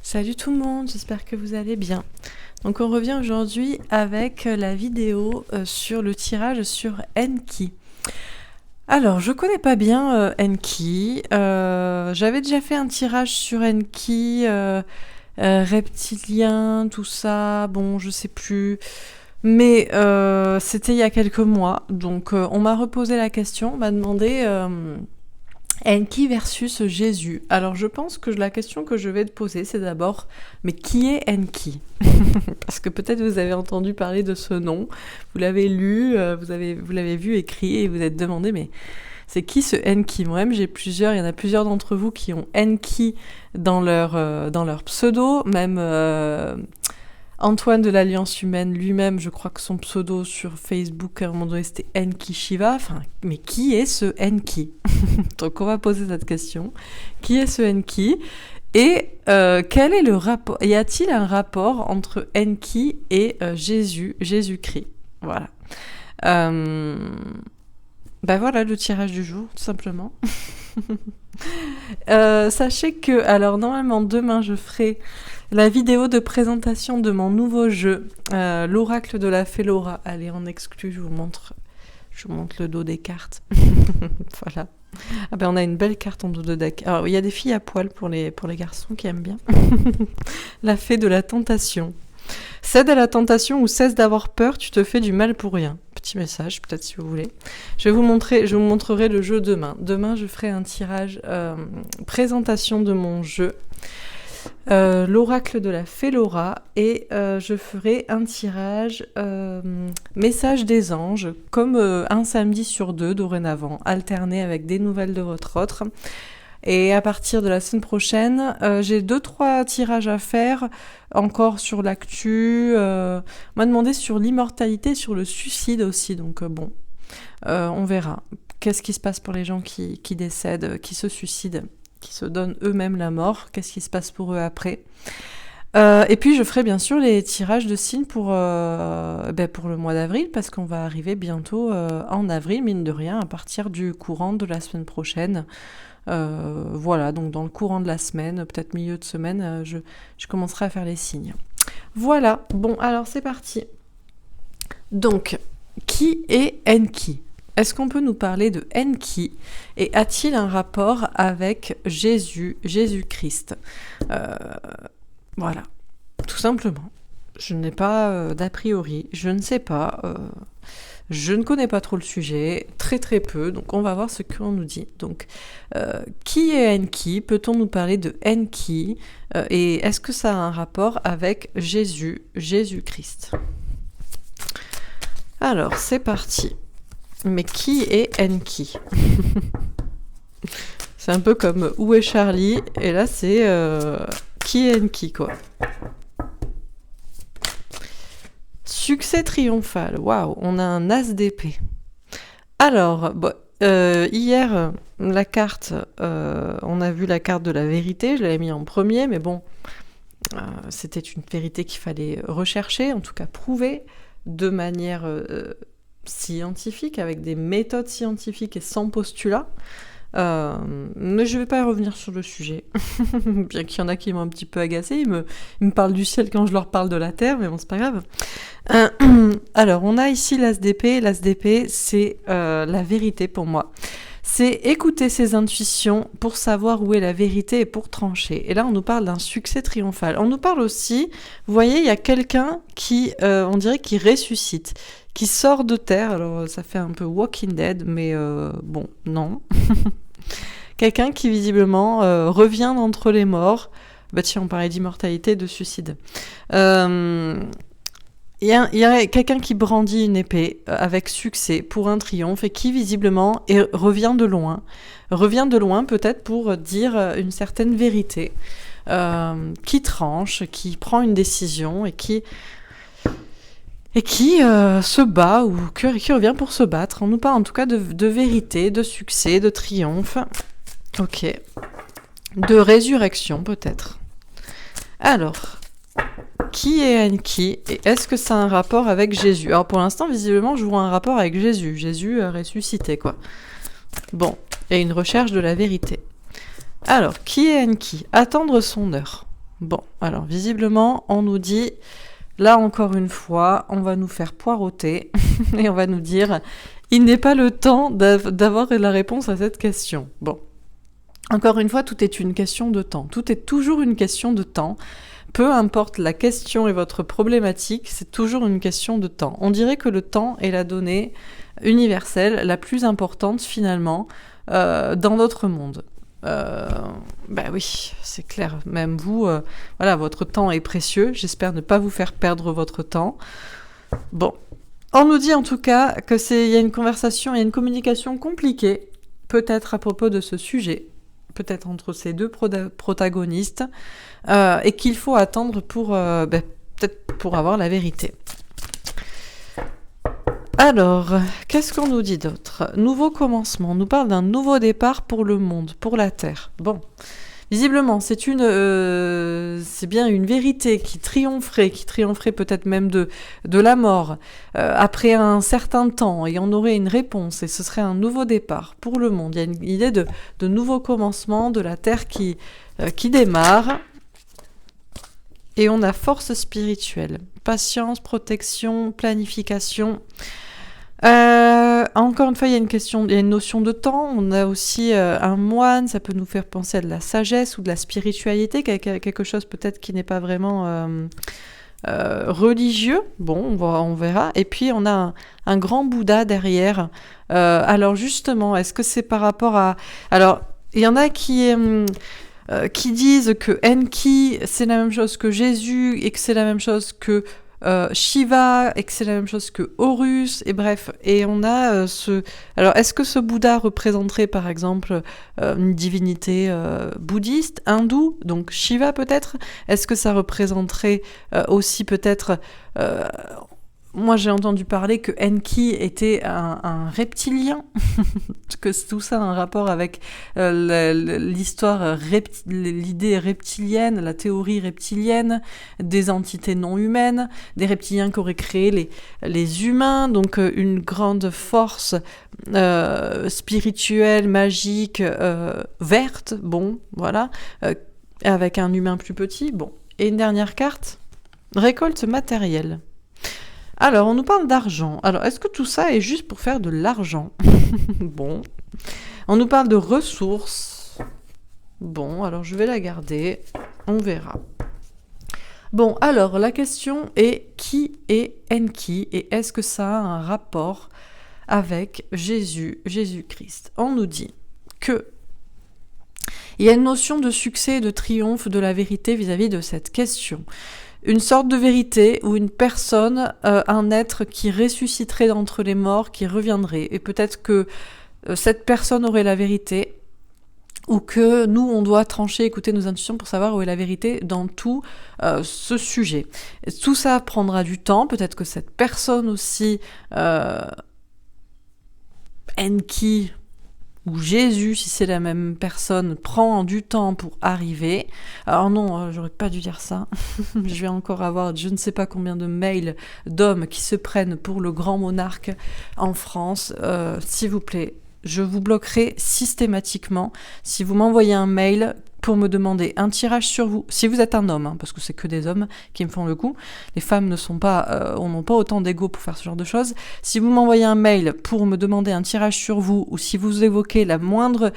Salut tout le monde, j'espère que vous allez bien. Donc on revient aujourd'hui avec la vidéo sur le tirage sur Enki. Alors je connais pas bien Enki, j'avais déjà fait un tirage sur Enki, reptilien, tout ça, bon je sais plus, mais c'était il y a quelques mois, donc on m'a reposé la question, on m'a demandé... Enki versus Jésus. Alors je pense que la question que je vais te poser, c'est d'abord, mais qui est Enki? Parce que peut-être vous avez entendu parler de ce nom, vous l'avez lu, vous l'avez vu écrit et vous êtes demandé, mais c'est qui ce Enki? Moi-même, il y en a plusieurs d'entre vous qui ont Enki dans leur pseudo, même... Antoine de l'Alliance Humaine lui-même, je crois que son pseudo sur Facebook à un moment donné c'était Enki Shiva. Enfin, mais qui est ce Enki? Donc on va poser cette question. Qui est ce Enki? Et quel est le rapport? Y a-t-il un rapport entre Enki et Jésus-Christ? Voilà. Voilà le tirage du jour, tout simplement. Sachez que, alors normalement demain je ferai la vidéo de présentation de mon nouveau jeu, l'oracle de la fée Laura. Allez, en exclu, je vous montre le dos des cartes. Voilà. Ah ben on a une belle carte en dos de deck. Alors il y a des filles à poil pour les garçons qui aiment bien. La fée de la tentation. Cède à la tentation ou cesse d'avoir peur, tu te fais du mal pour rien. Petit message, peut-être si vous voulez. Je vous montrerai le jeu demain. Demain, je ferai un tirage, présentation de mon jeu, l'oracle de la fée Laura, et je ferai un tirage message des anges, comme un samedi sur deux dorénavant, alterné avec des nouvelles de votre autre. Et à partir de la semaine prochaine, j'ai 2-3 tirages à faire, encore sur l'actu. On m'a demandé sur l'immortalité, sur le suicide aussi, donc on verra. Qu'est-ce qui se passe pour les gens qui décèdent, qui se suicident, qui se donnent eux-mêmes la mort? Qu'est-ce qui se passe pour eux après? Et puis je ferai bien sûr les tirages de signes pour le mois d'avril, parce qu'on va arriver bientôt en avril, mine de rien, à partir du courant de la semaine prochaine. Voilà, donc dans le courant de la semaine, peut-être milieu de semaine, je commencerai à faire les signes. Voilà, bon, alors c'est parti. Donc, qui est Enki? Est-ce qu'on peut nous parler de Enki? Et a-t-il un rapport avec Jésus-Christ? Voilà, tout simplement. Je n'ai pas d'a priori, je ne sais pas... Je ne connais pas trop le sujet, très très peu, donc on va voir ce qu'on nous dit. Donc, qui est Enki? Peut-on nous parler de Enki? Et est-ce que ça a un rapport avec Jésus-Christ? Alors, c'est parti. Mais qui est Enki? C'est un peu comme Où est Charlie? Et là, c'est qui est Enki, quoi. Succès triomphal, waouh, on a un as d'épée. Alors, hier, la carte, on a vu la carte de la vérité, je l'avais mis en premier, mais bon, c'était une vérité qu'il fallait rechercher, en tout cas prouver, de manière scientifique, avec des méthodes scientifiques et sans postulat. Mais je vais pas revenir sur le sujet, bien qu'il y en a qui m'ont un petit peu agacé. Ils me parlent du ciel quand je leur parle de la terre, mais bon, c'est pas grave. Alors, on a ici l'as d'épée. L'as d'épée, c'est la vérité pour moi. C'est écouter ses intuitions pour savoir où est la vérité et pour trancher. Et là, on nous parle d'un succès triomphal. On nous parle aussi, vous voyez, il y a quelqu'un qui, on dirait, qui ressuscite, qui sort de terre. Alors, ça fait un peu Walking Dead, mais bon, non. Quelqu'un qui, visiblement, revient d'entre les morts. Bah tiens, on parlait d'immortalité, de suicide. Il y a quelqu'un qui brandit une épée avec succès pour un triomphe et qui visiblement revient de loin peut-être pour dire une certaine vérité, qui tranche, qui prend une décision et qui se bat ou qui revient pour se battre. On nous parle en tout cas de vérité, de succès, de triomphe, ok, de résurrection peut-être. Alors... Qui est Enki et est-ce que ça a un rapport avec Jésus? Alors pour l'instant, visiblement, je vois un rapport avec Jésus. Jésus ressuscité, quoi. Bon, et une recherche de la vérité. Alors, qui est Enki? Attendre son heure. Bon, alors visiblement, on nous dit, là encore une fois, on va nous faire poireauter et on va nous dire, il n'est pas le temps d'avoir la réponse à cette question. Bon, encore une fois, tout est une question de temps. Tout est toujours une question de temps. Peu importe la question et votre problématique, c'est toujours une question de temps. On dirait que le temps est la donnée universelle, la plus importante finalement, dans notre monde. Ben oui, c'est clair. Même vous, voilà, votre temps est précieux. J'espère ne pas vous faire perdre votre temps. Bon, on nous dit en tout cas que il y a une conversation, il y a une communication compliquée, peut-être à propos de ce sujet, peut-être entre ces deux protagonistes, et qu'il faut attendre pour, peut-être pour avoir la vérité. Alors, qu'est-ce qu'on nous dit d'autre ? Nouveau commencement, on nous parle d'un nouveau départ pour le monde, pour la Terre. Bon, visiblement, c'est bien une vérité qui triompherait peut-être même de la mort, après un certain temps, et on aurait une réponse, et ce serait un nouveau départ pour le monde. Il y a une idée de nouveau commencement, de la Terre qui démarre, et on a force spirituelle, patience, protection, planification. Encore une fois, il y a une notion de temps. On a aussi un moine, ça peut nous faire penser à de la sagesse ou de la spiritualité, quelque chose peut-être qui n'est pas vraiment religieux. Bon, on verra. Et puis on a un grand Bouddha derrière. Alors justement, est-ce que c'est par rapport à... Alors, il y en a qui disent que Enki, c'est la même chose que Jésus et que c'est la même chose que Shiva, et que c'est la même chose que Horus, et bref, et on a Alors, est-ce que ce Bouddha représenterait, par exemple, une divinité bouddhiste, hindoue, donc Shiva peut-être ? Est-ce que ça représenterait aussi peut-être... Moi, j'ai entendu parler que Enki était un reptilien, que tout ça a un rapport avec l'histoire, l'idée reptilienne, la théorie reptilienne, des entités non humaines, des reptiliens qui auraient créé les humains, donc une grande force spirituelle, magique, verte, bon, voilà, avec un humain plus petit, bon. Et une dernière carte, récolte matérielle. Alors, on nous parle d'argent. Alors, est-ce que tout ça est juste pour faire de l'argent ? Bon. On nous parle de ressources. Bon, alors je vais la garder. On verra. Bon, alors, la question est qui est Enki et est-ce que ça a un rapport avec Jésus-Christ ? On nous dit que il y a une notion de succès et de triomphe de la vérité vis-à-vis de cette question. Une sorte de vérité ou une personne, un être qui ressusciterait d'entre les morts, qui reviendrait. Et peut-être que cette personne aurait la vérité, ou que nous, on doit trancher, écouter nos intuitions pour savoir où est la vérité dans tout ce sujet. Et tout ça prendra du temps. Peut-être que cette personne aussi, Enki, où Jésus, si c'est la même personne, prend du temps pour arriver. Alors non, j'aurais pas dû dire ça. Je vais encore avoir je ne sais pas combien de mails d'hommes qui se prennent pour le grand monarque en France. S'il vous plaît, je vous bloquerai systématiquement si vous m'envoyez un mail pour me demander un tirage sur vous, si vous êtes un homme, hein, parce que c'est que des hommes qui me font le coup, les femmes n'ont pas autant d'ego pour faire ce genre de choses. Si vous m'envoyez un mail pour me demander un tirage sur vous, ou si vous évoquez la moindre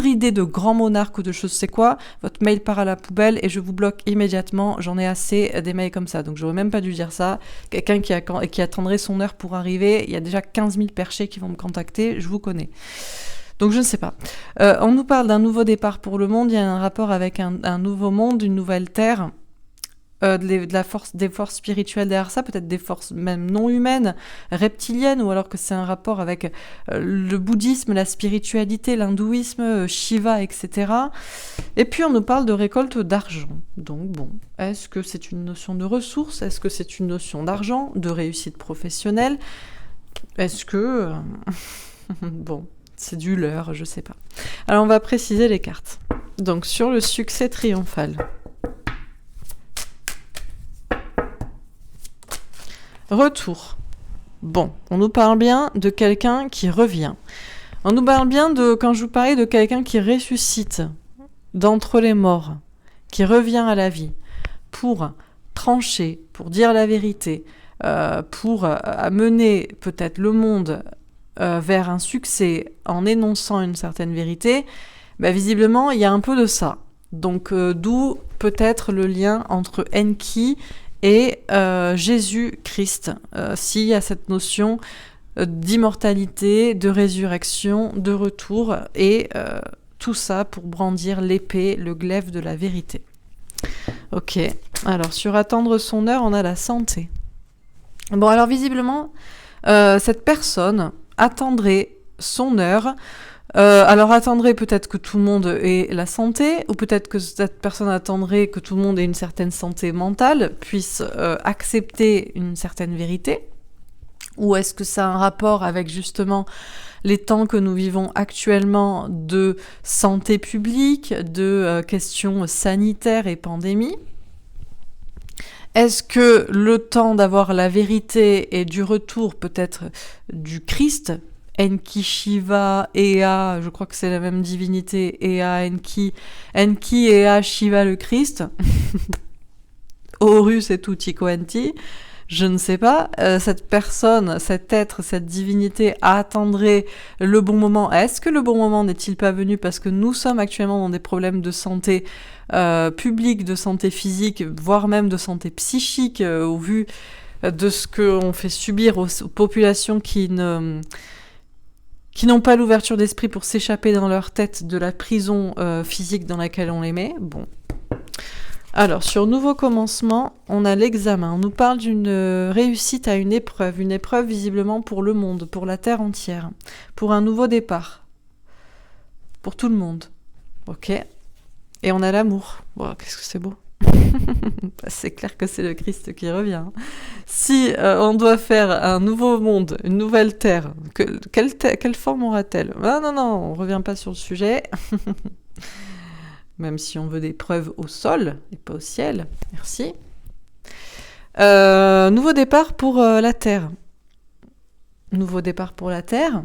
idée de grand monarque ou de je sais quoi, votre mail part à la poubelle et je vous bloque immédiatement. J'en ai assez des mails comme ça, donc j'aurais même pas dû dire ça. Quelqu'un qui attendrait son heure pour arriver, il y a déjà 15 000 perchés qui vont me contacter, je vous connais. Donc je ne sais pas. On nous parle d'un nouveau départ pour le monde, il y a un rapport avec un nouveau monde, une nouvelle terre, des forces spirituelles derrière ça, peut-être des forces même non humaines, reptiliennes, ou alors que c'est un rapport avec le bouddhisme, la spiritualité, l'hindouisme, Shiva, etc. Et puis on nous parle de récolte d'argent. Donc bon, est-ce que c'est une notion de ressources ? Est-ce que c'est une notion d'argent, de réussite professionnelle ? Est-ce que... bon... C'est du leurre, je sais pas. Alors, on va préciser les cartes. Donc, sur le succès triomphal. Retour. Bon, on nous parle bien de quelqu'un qui revient. On nous parle bien quand je vous parlais de quelqu'un qui ressuscite d'entre les morts, qui revient à la vie pour trancher, pour dire la vérité, pour amener peut-être le monde vers un succès en énonçant une certaine vérité, visiblement, il y a un peu de ça. Donc, d'où peut-être le lien entre Enki et Jésus-Christ, s'il y a cette notion d'immortalité, de résurrection, de retour, et tout ça pour brandir l'épée, le glaive de la vérité. Ok, alors sur attendre son heure, on a la santé. Bon, alors visiblement, cette personne attendrait son heure. Alors attendrait peut-être que tout le monde ait la santé, ou peut-être que cette personne attendrait que tout le monde ait une certaine santé mentale, puisse accepter une certaine vérité. Ou est-ce que ça a un rapport avec justement les temps que nous vivons actuellement de santé publique, de questions sanitaires et pandémie? Est-ce que le temps d'avoir la vérité et du retour peut-être du Christ, Enki, Shiva, Ea, je crois que c'est la même divinité, Ea, Enki, Ea, Shiva, le Christ, Horus et Tutti-Quanti, je ne sais pas, cette personne, cet être, cette divinité attendrait le bon moment. Est-ce que le bon moment n'est-il pas venu parce que nous sommes actuellement dans des problèmes de santé publique, de santé physique, voire même de santé psychique, au vu de ce qu'on fait subir aux populations qui n'ont pas l'ouverture d'esprit pour s'échapper dans leur tête de la prison physique dans laquelle on les met. Bon. Alors, sur nouveau commencement, on a l'examen. On nous parle d'une réussite à une épreuve visiblement pour le monde, pour la Terre entière, pour un nouveau départ, pour tout le monde. Ok. Et on a l'amour. Wow, qu'est-ce que c'est beau. C'est clair que c'est le Christ qui revient. Si on doit faire un nouveau monde, une nouvelle Terre, quelle forme aura-t-elle ? Ah non, on revient pas sur le sujet. Même si on veut des preuves au sol et pas au ciel. Merci. Nouveau départ pour la Terre. Nouveau départ pour la Terre,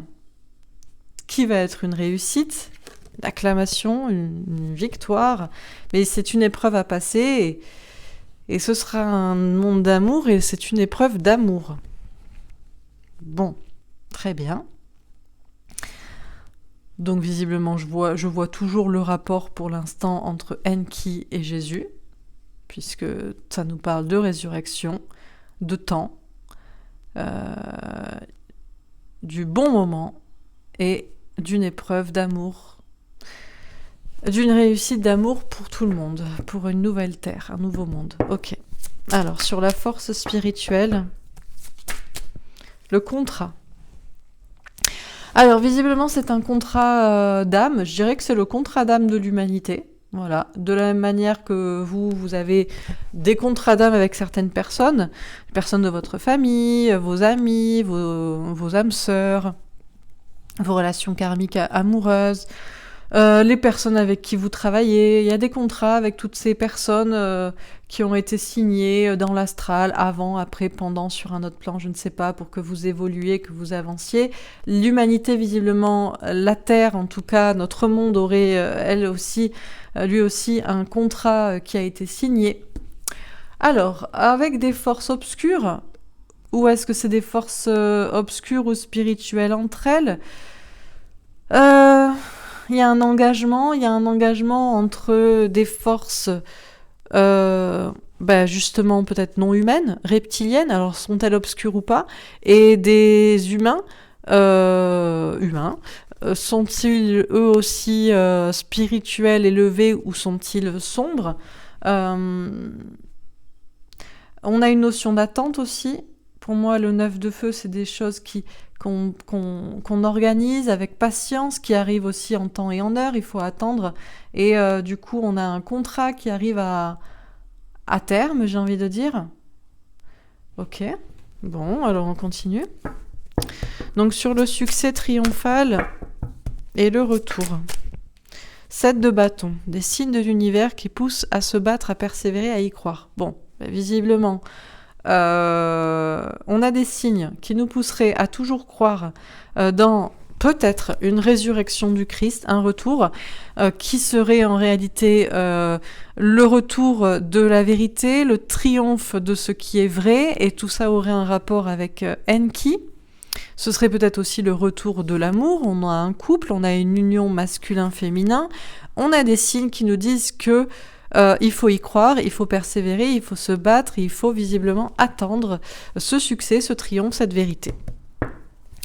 qui va être une réussite, une acclamation, une victoire. Mais c'est une épreuve à passer et ce sera un monde d'amour et c'est une épreuve d'amour. Bon, très bien. Donc visiblement, je vois toujours le rapport pour l'instant entre Enki et Jésus, puisque ça nous parle de résurrection, de temps, du bon moment et d'une épreuve d'amour, d'une réussite d'amour pour tout le monde, pour une nouvelle terre, un nouveau monde. Ok. Alors, sur la force spirituelle, le contrat. Alors, visiblement, c'est un contrat d'âme. Je dirais que c'est le contrat d'âme de l'humanité. Voilà. De la même manière que vous avez des contrats d'âme avec certaines personnes, les personnes de votre famille, vos amis, vos âmes sœurs, vos relations karmiques amoureuses, les personnes avec qui vous travaillez. Il y a des contrats avec toutes ces personnes qui ont été signés dans l'astral, avant, après, pendant, sur un autre plan, je ne sais pas, pour que vous évoluiez, que vous avanciez. L'humanité, visiblement, la Terre, en tout cas, notre monde aurait, lui aussi, un contrat qui a été signé. Alors, avec des forces obscures, ou est-ce que c'est des forces obscures ou spirituelles entre elles ? Il y a un engagement entre des forces justement peut-être non humaines, reptiliennes, alors sont-elles obscures ou pas, et des humains, sont-ils eux aussi spirituels, élevés, ou sont-ils sombres ? On a une notion d'attente aussi. Pour moi, le 9 de feu, c'est des choses qu'on organise avec patience, qui arrivent aussi en temps et en heure, il faut attendre. Et du coup, on a un contrat qui arrive à terme, j'ai envie de dire. Ok, bon, alors on continue. Donc sur le succès triomphal et le retour. 7 de bâton, des signes de l'univers qui poussent à se battre, à persévérer, à y croire. Bon, visiblement... on a des signes qui nous pousseraient à toujours croire dans peut-être une résurrection du Christ, un retour qui serait en réalité le retour de la vérité, le triomphe de ce qui est vrai, et tout ça aurait un rapport avec Enki. Ce serait peut-être aussi le retour de l'amour. On a un couple, on a une union masculin-féminin. On a des signes qui nous disent que il faut y croire, il faut persévérer, il faut se battre, il faut visiblement attendre ce succès, ce triomphe, cette vérité.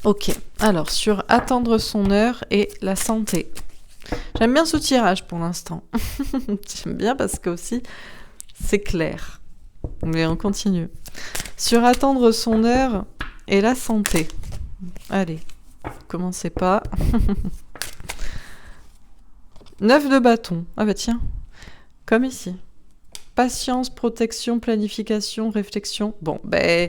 Ok, alors sur attendre son heure et la santé. J'aime bien ce tirage pour l'instant. J'aime bien parce que aussi c'est clair. Mais on continue. Sur attendre son heure et la santé. Allez, commencez pas. 9 de bâton. Ah bah tiens, comme ici. Patience, protection, planification, réflexion. Bon, ben,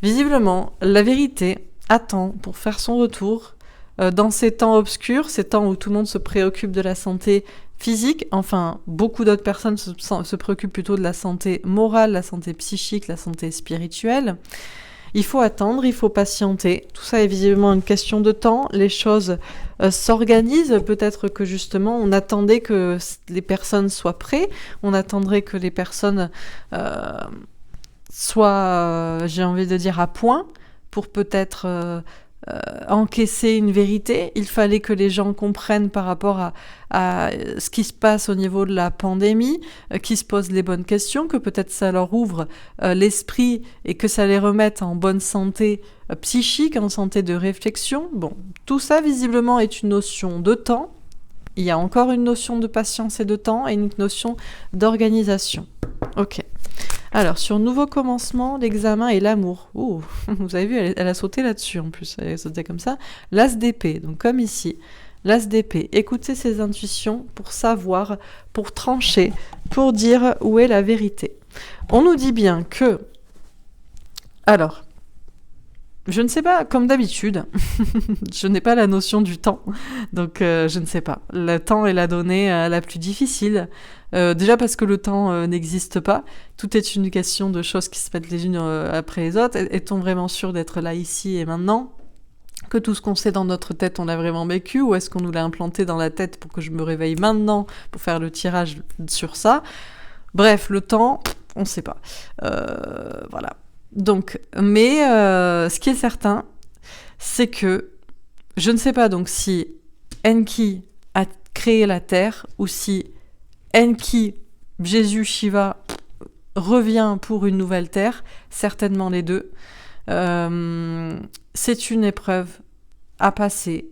visiblement, la vérité attend pour faire son retour dans ces temps obscurs, ces temps où tout le monde se préoccupe de la santé physique. Enfin, beaucoup d'autres personnes se préoccupent plutôt de la santé morale, la santé psychique, la santé spirituelle. Il faut attendre, il faut patienter. Tout ça est visiblement une question de temps. Les choses s'organisent. Peut-être que justement, on attendait que les personnes soient prêtes. On attendrait que les personnes soient, j'ai envie de dire, à point pour peut-être encaisser une vérité. Il fallait que les gens comprennent par rapport à ce qui se passe au niveau de la pandémie, qu'ils se posent les bonnes questions, que peut-être ça leur ouvre l'esprit et que ça les remette en bonne santé psychique, en santé de réflexion. Bon, tout ça visiblement est une notion de temps. Il y a encore une notion de patience et de temps et une notion d'organisation. Ok. Alors, sur nouveau commencement, l'examen et l'amour. Ouh, vous avez vu, elle a sauté là-dessus en plus, elle a sauté comme ça. L'as d'épée, donc comme ici, l'as d'épée. Écoutez ses intuitions pour savoir, pour trancher, pour dire où est la vérité. On nous dit bien que... Alors, je ne sais pas, comme d'habitude, je n'ai pas la notion du temps, donc je ne sais pas. Le temps est la donnée la plus difficile, déjà parce que le temps n'existe pas, tout est une question de choses qui se mettent les unes après les autres. Est-on vraiment sûr d'être là, ici et maintenant ? Que tout ce qu'on sait dans notre tête, on l'a vraiment vécu, ou est-ce qu'on nous l'a implanté dans la tête pour que je me réveille maintenant pour faire le tirage sur ça ? Bref, le temps, on ne sait pas. Voilà. Donc, mais ce qui est certain, c'est que je ne sais pas donc si Enki a créé la Terre ou si Enki, Jésus, Shiva, revient pour une nouvelle Terre, certainement les deux. C'est une épreuve à passer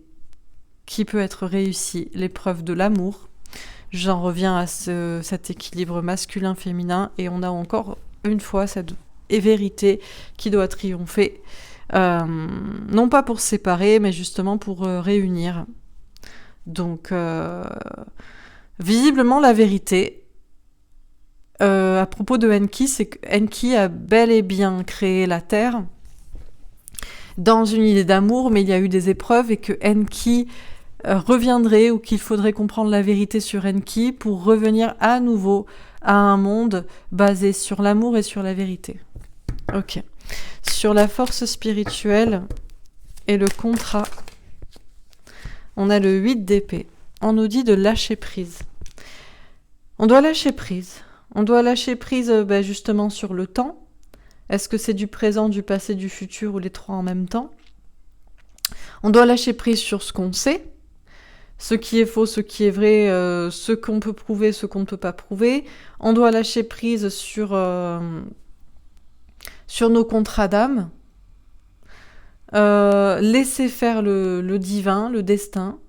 qui peut être réussie, l'épreuve de l'amour. J'en reviens à cet équilibre masculin-féminin et on a encore une fois cette vérité qui doit triompher, non pas pour séparer, mais justement pour réunir. Donc, visiblement, la vérité, à propos de Enki, c'est que Enki a bel et bien créé la Terre dans une idée d'amour, mais il y a eu des épreuves et que Enki reviendrait, ou qu'il faudrait comprendre la vérité sur Enki pour revenir à nouveau à un monde basé sur l'amour et sur la vérité. Ok. Sur la force spirituelle et le contrat, on a le 8 d'épée. On nous dit de lâcher prise. On doit lâcher prise. On doit lâcher prise justement sur le temps. Est-ce que c'est du présent, du passé, du futur ou les trois en même temps ? On doit lâcher prise sur ce qu'on sait, ce qui est faux, ce qui est vrai, ce qu'on peut prouver, ce qu'on ne peut pas prouver. On doit lâcher prise sur nos contrats d'âme, laisser faire le divin, le destin.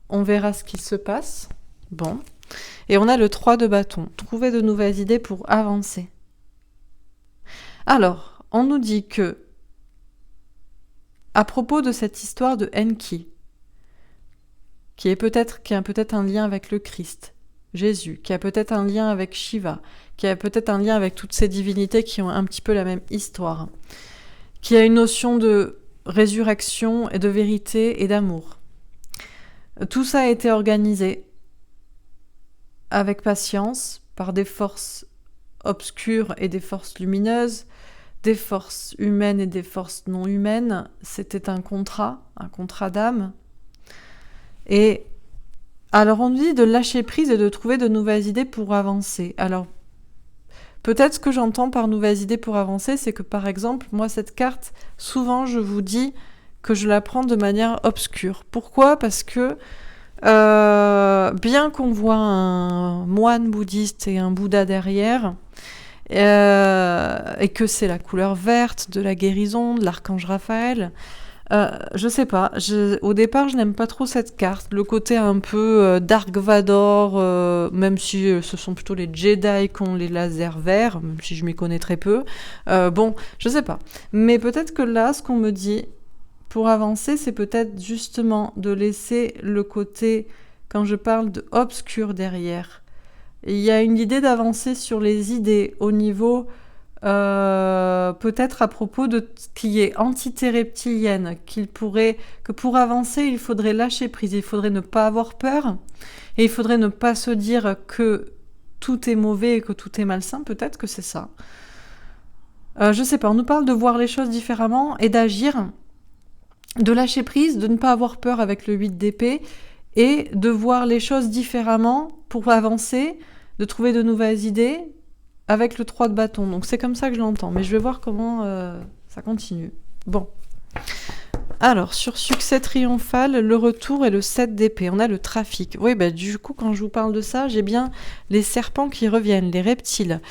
On verra ce qu'il se passe. Bon. Et on a le 3 de bâton. Trouver de nouvelles idées pour avancer. Alors, on nous dit que, à propos de cette histoire de Enki, qui a peut-être un lien avec le Christ, Jésus, qui a peut-être un lien avec Shiva, qui a peut-être un lien avec toutes ces divinités qui ont un petit peu la même histoire, qui a une notion de résurrection et de vérité et d'amour. Tout ça a été organisé avec patience par des forces obscures et des forces lumineuses, des forces humaines et des forces non humaines. C'était un contrat d'âme. Et alors on dit de lâcher prise et de trouver de nouvelles idées pour avancer. Alors peut-être ce que j'entends par nouvelles idées pour avancer, c'est que par exemple, moi cette carte, souvent je vous dis que je la prends de manière obscure. Pourquoi ? Parce que bien qu'on voit un moine bouddhiste et un Bouddha derrière, et que c'est la couleur verte de la guérison, de l'archange Raphaël, je sais pas, au départ je n'aime pas trop cette carte, le côté un peu Dark Vador, même si ce sont plutôt les Jedi qui ont les lasers verts, même si je m'y connais très peu, bon, je sais pas. Mais peut-être que là, ce qu'on me dit, pour avancer, c'est peut-être justement de laisser le côté, quand je parle de obscur derrière. Il y a une idée d'avancer sur les idées au niveau, peut-être à propos de ce qui est entité reptilienne, que pour avancer, il faudrait lâcher prise, il faudrait ne pas avoir peur, et il faudrait ne pas se dire que tout est mauvais et que tout est malsain, peut-être que c'est ça. Je sais pas, on nous parle de voir les choses différemment et d'agir, de lâcher prise, de ne pas avoir peur avec le 8 d'épée, et de voir les choses différemment pour avancer, de trouver de nouvelles idées avec le 3 de bâton. Donc c'est comme ça que je l'entends, mais je vais voir comment ça continue. Bon. Alors, sur succès triomphal, le retour et le 7 d'épée. On a le trafic. Oui, du coup, quand je vous parle de ça, j'ai bien les serpents qui reviennent, les reptiles.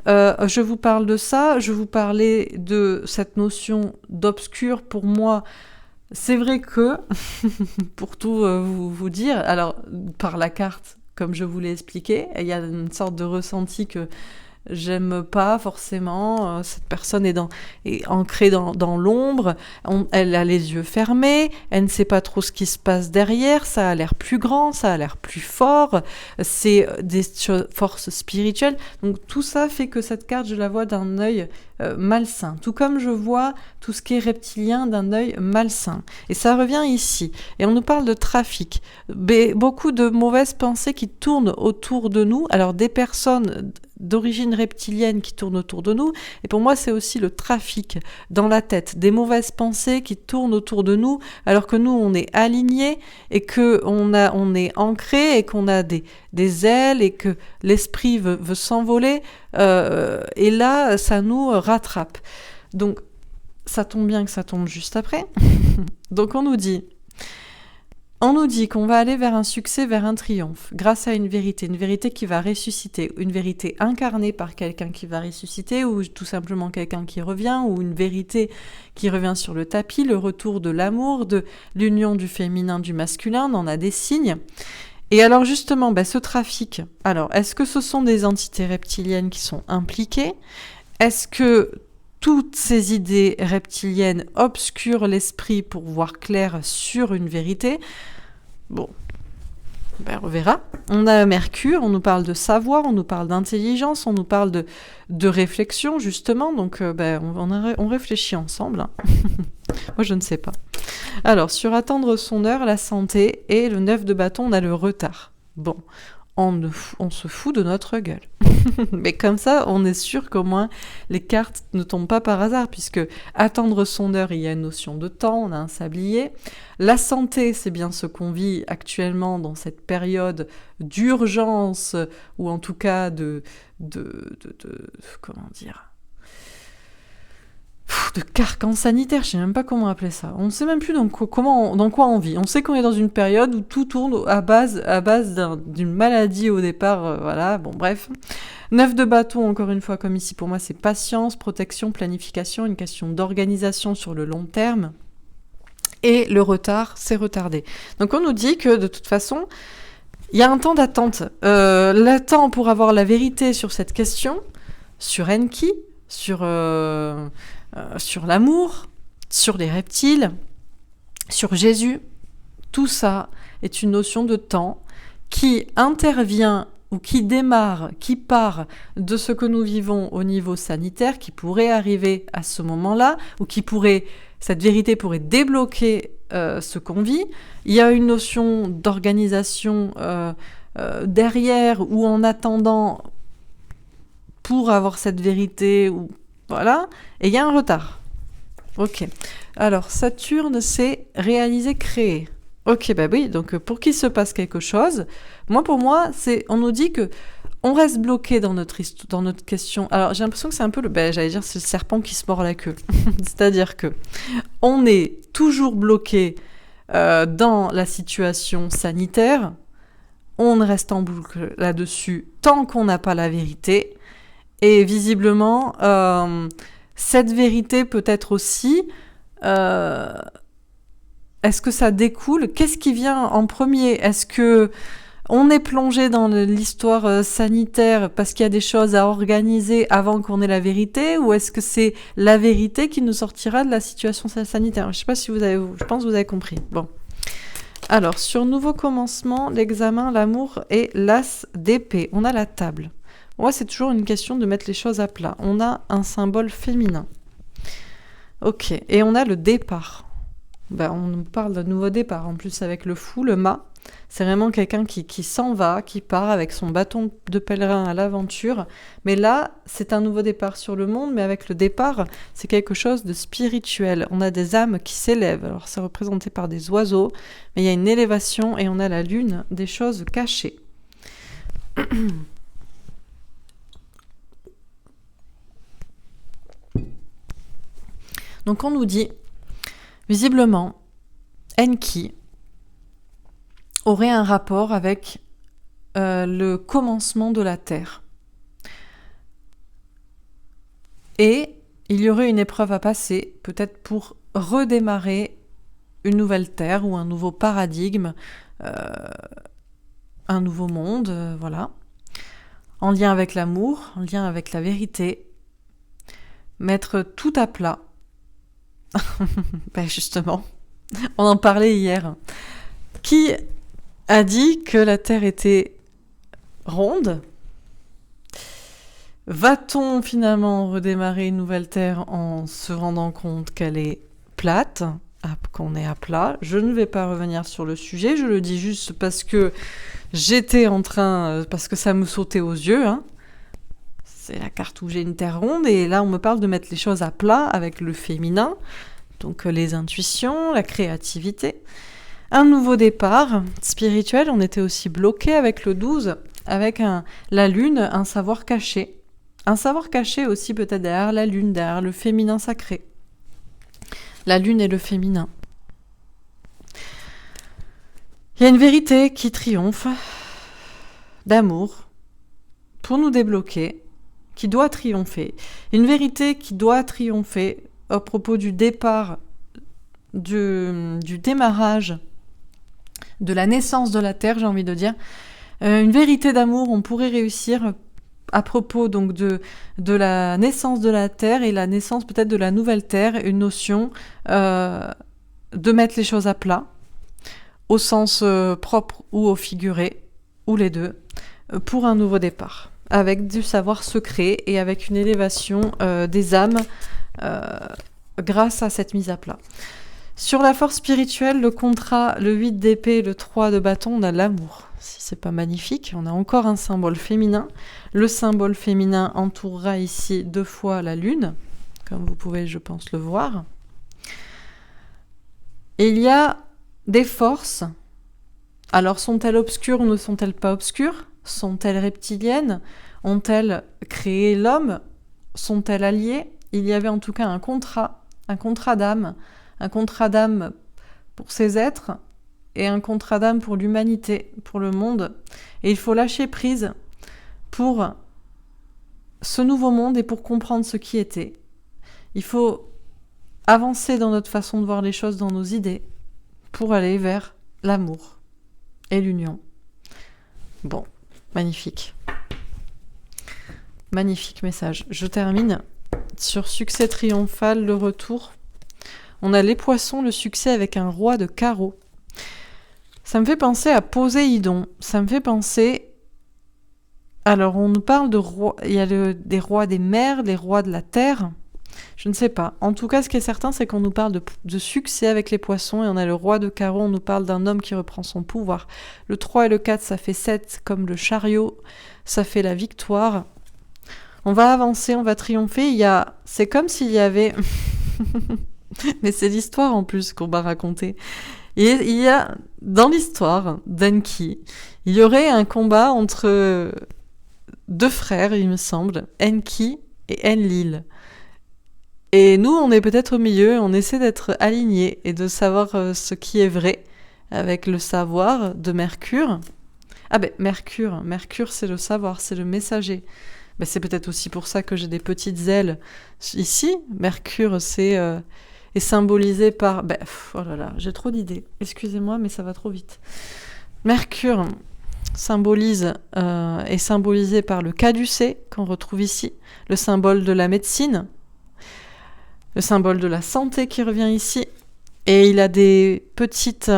Je vous parle de ça, je vous parlais de cette notion d'obscur. Pour moi, c'est vrai que, pour tout vous dire, alors par la carte, comme je vous l'ai expliqué, il y a une sorte de ressenti que j'aime pas forcément. Cette personne est ancrée dans l'ombre, elle a les yeux fermés, elle ne sait pas trop ce qui se passe derrière, ça a l'air plus grand, ça a l'air plus fort, c'est des forces spirituelles. Donc tout ça fait que cette carte, je la vois d'un œil malsain, tout comme je vois tout ce qui est reptilien d'un œil malsain. Et ça revient ici. Et on nous parle de trafic. Beaucoup de mauvaises pensées qui tournent autour de nous. Alors des personnes d'origine reptilienne qui tournent autour de nous. Et pour moi, c'est aussi le trafic dans la tête. Des mauvaises pensées qui tournent autour de nous, alors que nous, on est alignés et que on est ancré et qu'on a des ailes et que l'esprit veut s'envoler. Et là, ça nous rattrape. Donc, ça tombe bien que ça tombe juste après. Donc, on nous dit qu'on va aller vers un succès, vers un triomphe, grâce à une vérité qui va ressusciter, une vérité incarnée par quelqu'un qui va ressusciter, ou tout simplement quelqu'un qui revient, ou une vérité qui revient sur le tapis, le retour de l'amour, de l'union du féminin, du masculin, on en a des signes. Et alors justement, ce trafic, alors est-ce que ce sont des entités reptiliennes qui sont impliquées ? Est-ce que toutes ces idées reptiliennes obscurent l'esprit pour voir clair sur une vérité ? Bon, on verra. On a Mercure, on nous parle de savoir, on nous parle d'intelligence, on nous parle de réflexion, justement. Donc, on réfléchit ensemble. Moi, je ne sais pas. Alors, sur attendre son heure, la santé, et le 9 de bâton, on a le retard. Bon, on se fout de notre gueule. Mais comme ça, on est sûr qu'au moins les cartes ne tombent pas par hasard, puisque attendre son heure, il y a une notion de temps, on a un sablier. La santé, c'est bien ce qu'on vit actuellement dans cette période d'urgence, ou en tout cas comment dire, de carcan sanitaire, je sais même pas comment appeler ça. On ne sait même plus dans quoi on vit. On sait qu'on est dans une période où tout tourne à base d'une maladie au départ, voilà, bon bref. 9 de bâton, encore une fois, comme ici, pour moi, c'est patience, protection, planification, une question d'organisation sur le long terme. Et le retard, c'est retardé. Donc on nous dit que, de toute façon, il y a un temps d'attente. Le temps pour avoir la vérité sur cette question, sur Enki, sur l'amour, sur les reptiles, sur Jésus, tout ça est une notion de temps qui intervient ou qui démarre, qui part de ce que nous vivons au niveau sanitaire, qui pourrait arriver à ce moment-là, ou cette vérité pourrait débloquer ce qu'on vit. Il y a une notion d'organisation derrière, ou en attendant pour avoir cette vérité, ou voilà, et il y a un retard. Ok. Alors, Saturne, c'est réaliser, créer. Ok, bah oui, donc pour qu'il se passe quelque chose, pour moi, on nous dit que on reste bloqué dans notre question. Alors j'ai l'impression que c'est un peu j'allais dire, c'est le serpent qui se mord la queue. C'est-à-dire que on est toujours bloqué dans la situation sanitaire, on reste en boucle là-dessus tant qu'on n'a pas la vérité. Et visiblement, cette vérité peut être aussi... est-ce que ça découle ? Qu'est-ce qui vient en premier ? Est-ce que on est plongé dans l'histoire sanitaire parce qu'il y a des choses à organiser avant qu'on ait la vérité ? Ou est-ce que c'est la vérité qui nous sortira de la situation sanitaire ? Je ne sais pas si je pense que vous avez compris. Bon. Alors, sur nouveau commencement, l'examen, l'amour et l'as d'épée. On a la table. Moi, c'est toujours une question de mettre les choses à plat. On a un symbole féminin. Ok. Et on a le départ. On nous parle d'un nouveau départ. En plus, avec le fou, le mât, c'est vraiment quelqu'un qui s'en va, qui part avec son bâton de pèlerin à l'aventure. Mais là, c'est un nouveau départ sur le monde, mais avec le départ, c'est quelque chose de spirituel. On a des âmes qui s'élèvent. Alors, c'est représenté par des oiseaux, mais il y a une élévation et on a la lune, des choses cachées. Donc, on nous dit... Visiblement, Enki aurait un rapport avec le commencement de la Terre. Et il y aurait une épreuve à passer, peut-être pour redémarrer une nouvelle Terre ou un nouveau paradigme, un nouveau monde, voilà. En lien avec l'amour, en lien avec la vérité. Mettre tout à plat. Justement, on en parlait hier. Qui a dit que la Terre était ronde ? Va-t-on finalement redémarrer une nouvelle Terre en se rendant compte qu'elle est plate, qu'on est à plat ? Je ne vais pas revenir sur le sujet, je le dis juste parce que parce que ça me sautait aux yeux, hein. C'est la carte où j'ai une terre ronde, et là on me parle de mettre les choses à plat avec le féminin, donc les intuitions, la créativité. Un nouveau départ spirituel, on était aussi bloqué avec le 12, avec la lune, un savoir caché. Un savoir caché aussi peut-être derrière la lune, derrière le féminin sacré. La lune et le féminin. Il y a une vérité qui triomphe, d'amour, pour nous débloquer, qui doit triompher. Une vérité qui doit triompher à propos du départ, du démarrage, de la naissance de la Terre, j'ai envie de dire. Une vérité d'amour, on pourrait réussir à propos donc de la naissance de la Terre et la naissance peut-être de la nouvelle Terre, une notion de mettre les choses à plat, au sens propre ou au figuré, ou les deux, pour un nouveau départ, avec du savoir secret et avec une élévation des âmes grâce à cette mise à plat. Sur la force spirituelle, le contrat, le 8 d'épée, le 3 de bâton, on a l'amour. Si c'est pas magnifique, on a encore un symbole féminin. Le symbole féminin entourera ici 2 fois la lune, comme vous pouvez, je pense, le voir. Et il y a des forces. Alors, sont-elles obscures ou ne sont-elles pas obscures ? Sont-elles reptiliennes ? Ont-elles créé l'homme ? Sont-elles alliées ? Il y avait en tout cas un contrat d'âme, pour ces êtres et un contrat d'âme pour l'humanité, pour le monde. Et il faut lâcher prise pour ce nouveau monde et pour comprendre ce qui était. Il faut avancer dans notre façon de voir les choses, dans nos idées, pour aller vers l'amour et l'union. Bon, magnifique. Magnifique message. Je termine sur succès triomphal, le retour. On a les poissons, le succès avec un roi de carreau. Ça me fait penser à Poséidon. Ça me fait penser... Alors, on nous parle de rois. Il y a des rois des mers, les rois de la terre. Je ne sais pas. En tout cas, ce qui est certain, c'est qu'on nous parle de succès avec les poissons. Et on a le roi de carreau, on nous parle d'un homme qui reprend son pouvoir. Le 3 et le 4, ça fait 7 comme le chariot. Ça fait la victoire. On va avancer, on va triompher. C'est comme s'il y avait... Mais c'est l'histoire en plus qu'on m'a raconté. Et il y a, dans l'histoire d'Enki, il y aurait un combat entre deux frères, il me semble, Enki et Enlil. Et nous, on est peut-être au milieu, on essaie d'être alignés et de savoir ce qui est vrai avec le savoir de Mercure. Ah ben, Mercure c'est le savoir, c'est le messager. Ben, c'est peut-être aussi pour ça que j'ai des petites ailes ici. Mercure, est symbolisé par... Ben, oh là là, j'ai trop d'idées. Excusez-moi, mais ça va trop vite. Mercure est symbolisé par le caducée qu'on retrouve ici, le symbole de la médecine, le symbole de la santé qui revient ici, et il a des petites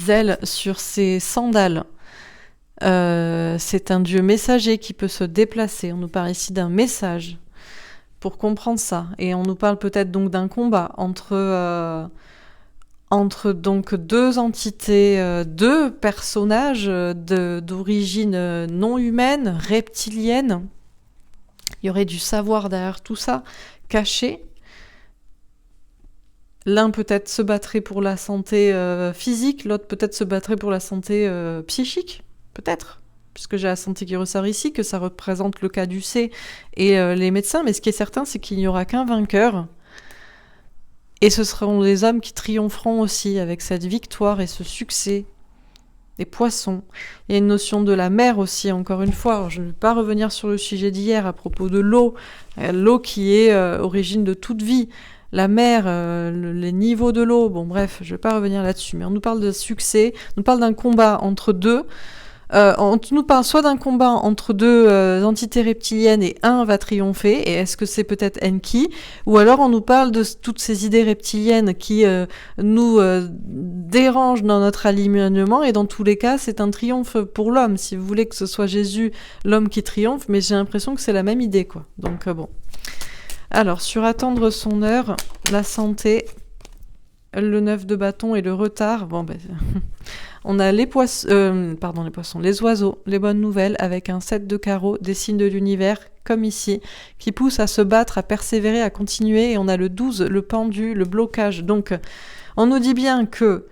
ailes sur ses sandales. C'est un dieu messager qui peut se déplacer. On nous parle ici d'un message pour comprendre ça, et on nous parle peut-être donc d'un combat entre donc deux entités, deux personnages d'origine non humaine, reptilienne. Il y aurait du savoir derrière tout ça, caché. L'un peut-être se battrait pour la santé physique, l'autre peut-être se battrait pour la santé psychique, peut-être, puisque j'ai la santé qui ressort ici, que ça représente le caducée et les médecins, mais ce qui est certain, c'est qu'il n'y aura qu'un vainqueur, et ce seront les hommes qui triompheront aussi avec cette victoire et ce succès. Les poissons. Il y a une notion de la mer aussi, encore une fois. Alors, je ne vais pas revenir sur le sujet d'hier à propos de l'eau. L'eau qui est origine de toute vie. La mer, les niveaux de l'eau. Bon, bref, je ne vais pas revenir là-dessus. Mais on nous parle de succès. On nous parle d'un combat entre deux. On nous parle soit d'un combat entre deux entités reptiliennes et un va triompher, et est-ce que c'est peut-être Enki, ou alors on nous parle de toutes ces idées reptiliennes qui nous dérangent dans notre alignement, et dans tous les cas c'est un triomphe pour l'homme, si vous voulez que ce soit Jésus, l'homme qui triomphe, mais j'ai l'impression que c'est la même idée, quoi. Donc bon. Alors, sur attendre son heure, la santé, le 9 de bâton et le retard, bon ben... On a les poissons, les oiseaux, les bonnes nouvelles, avec un 7 de carreaux, des signes de l'univers, comme ici, qui poussent à se battre, à persévérer, à continuer. Et on a le 12, le pendu, le blocage. Donc, on nous dit bien que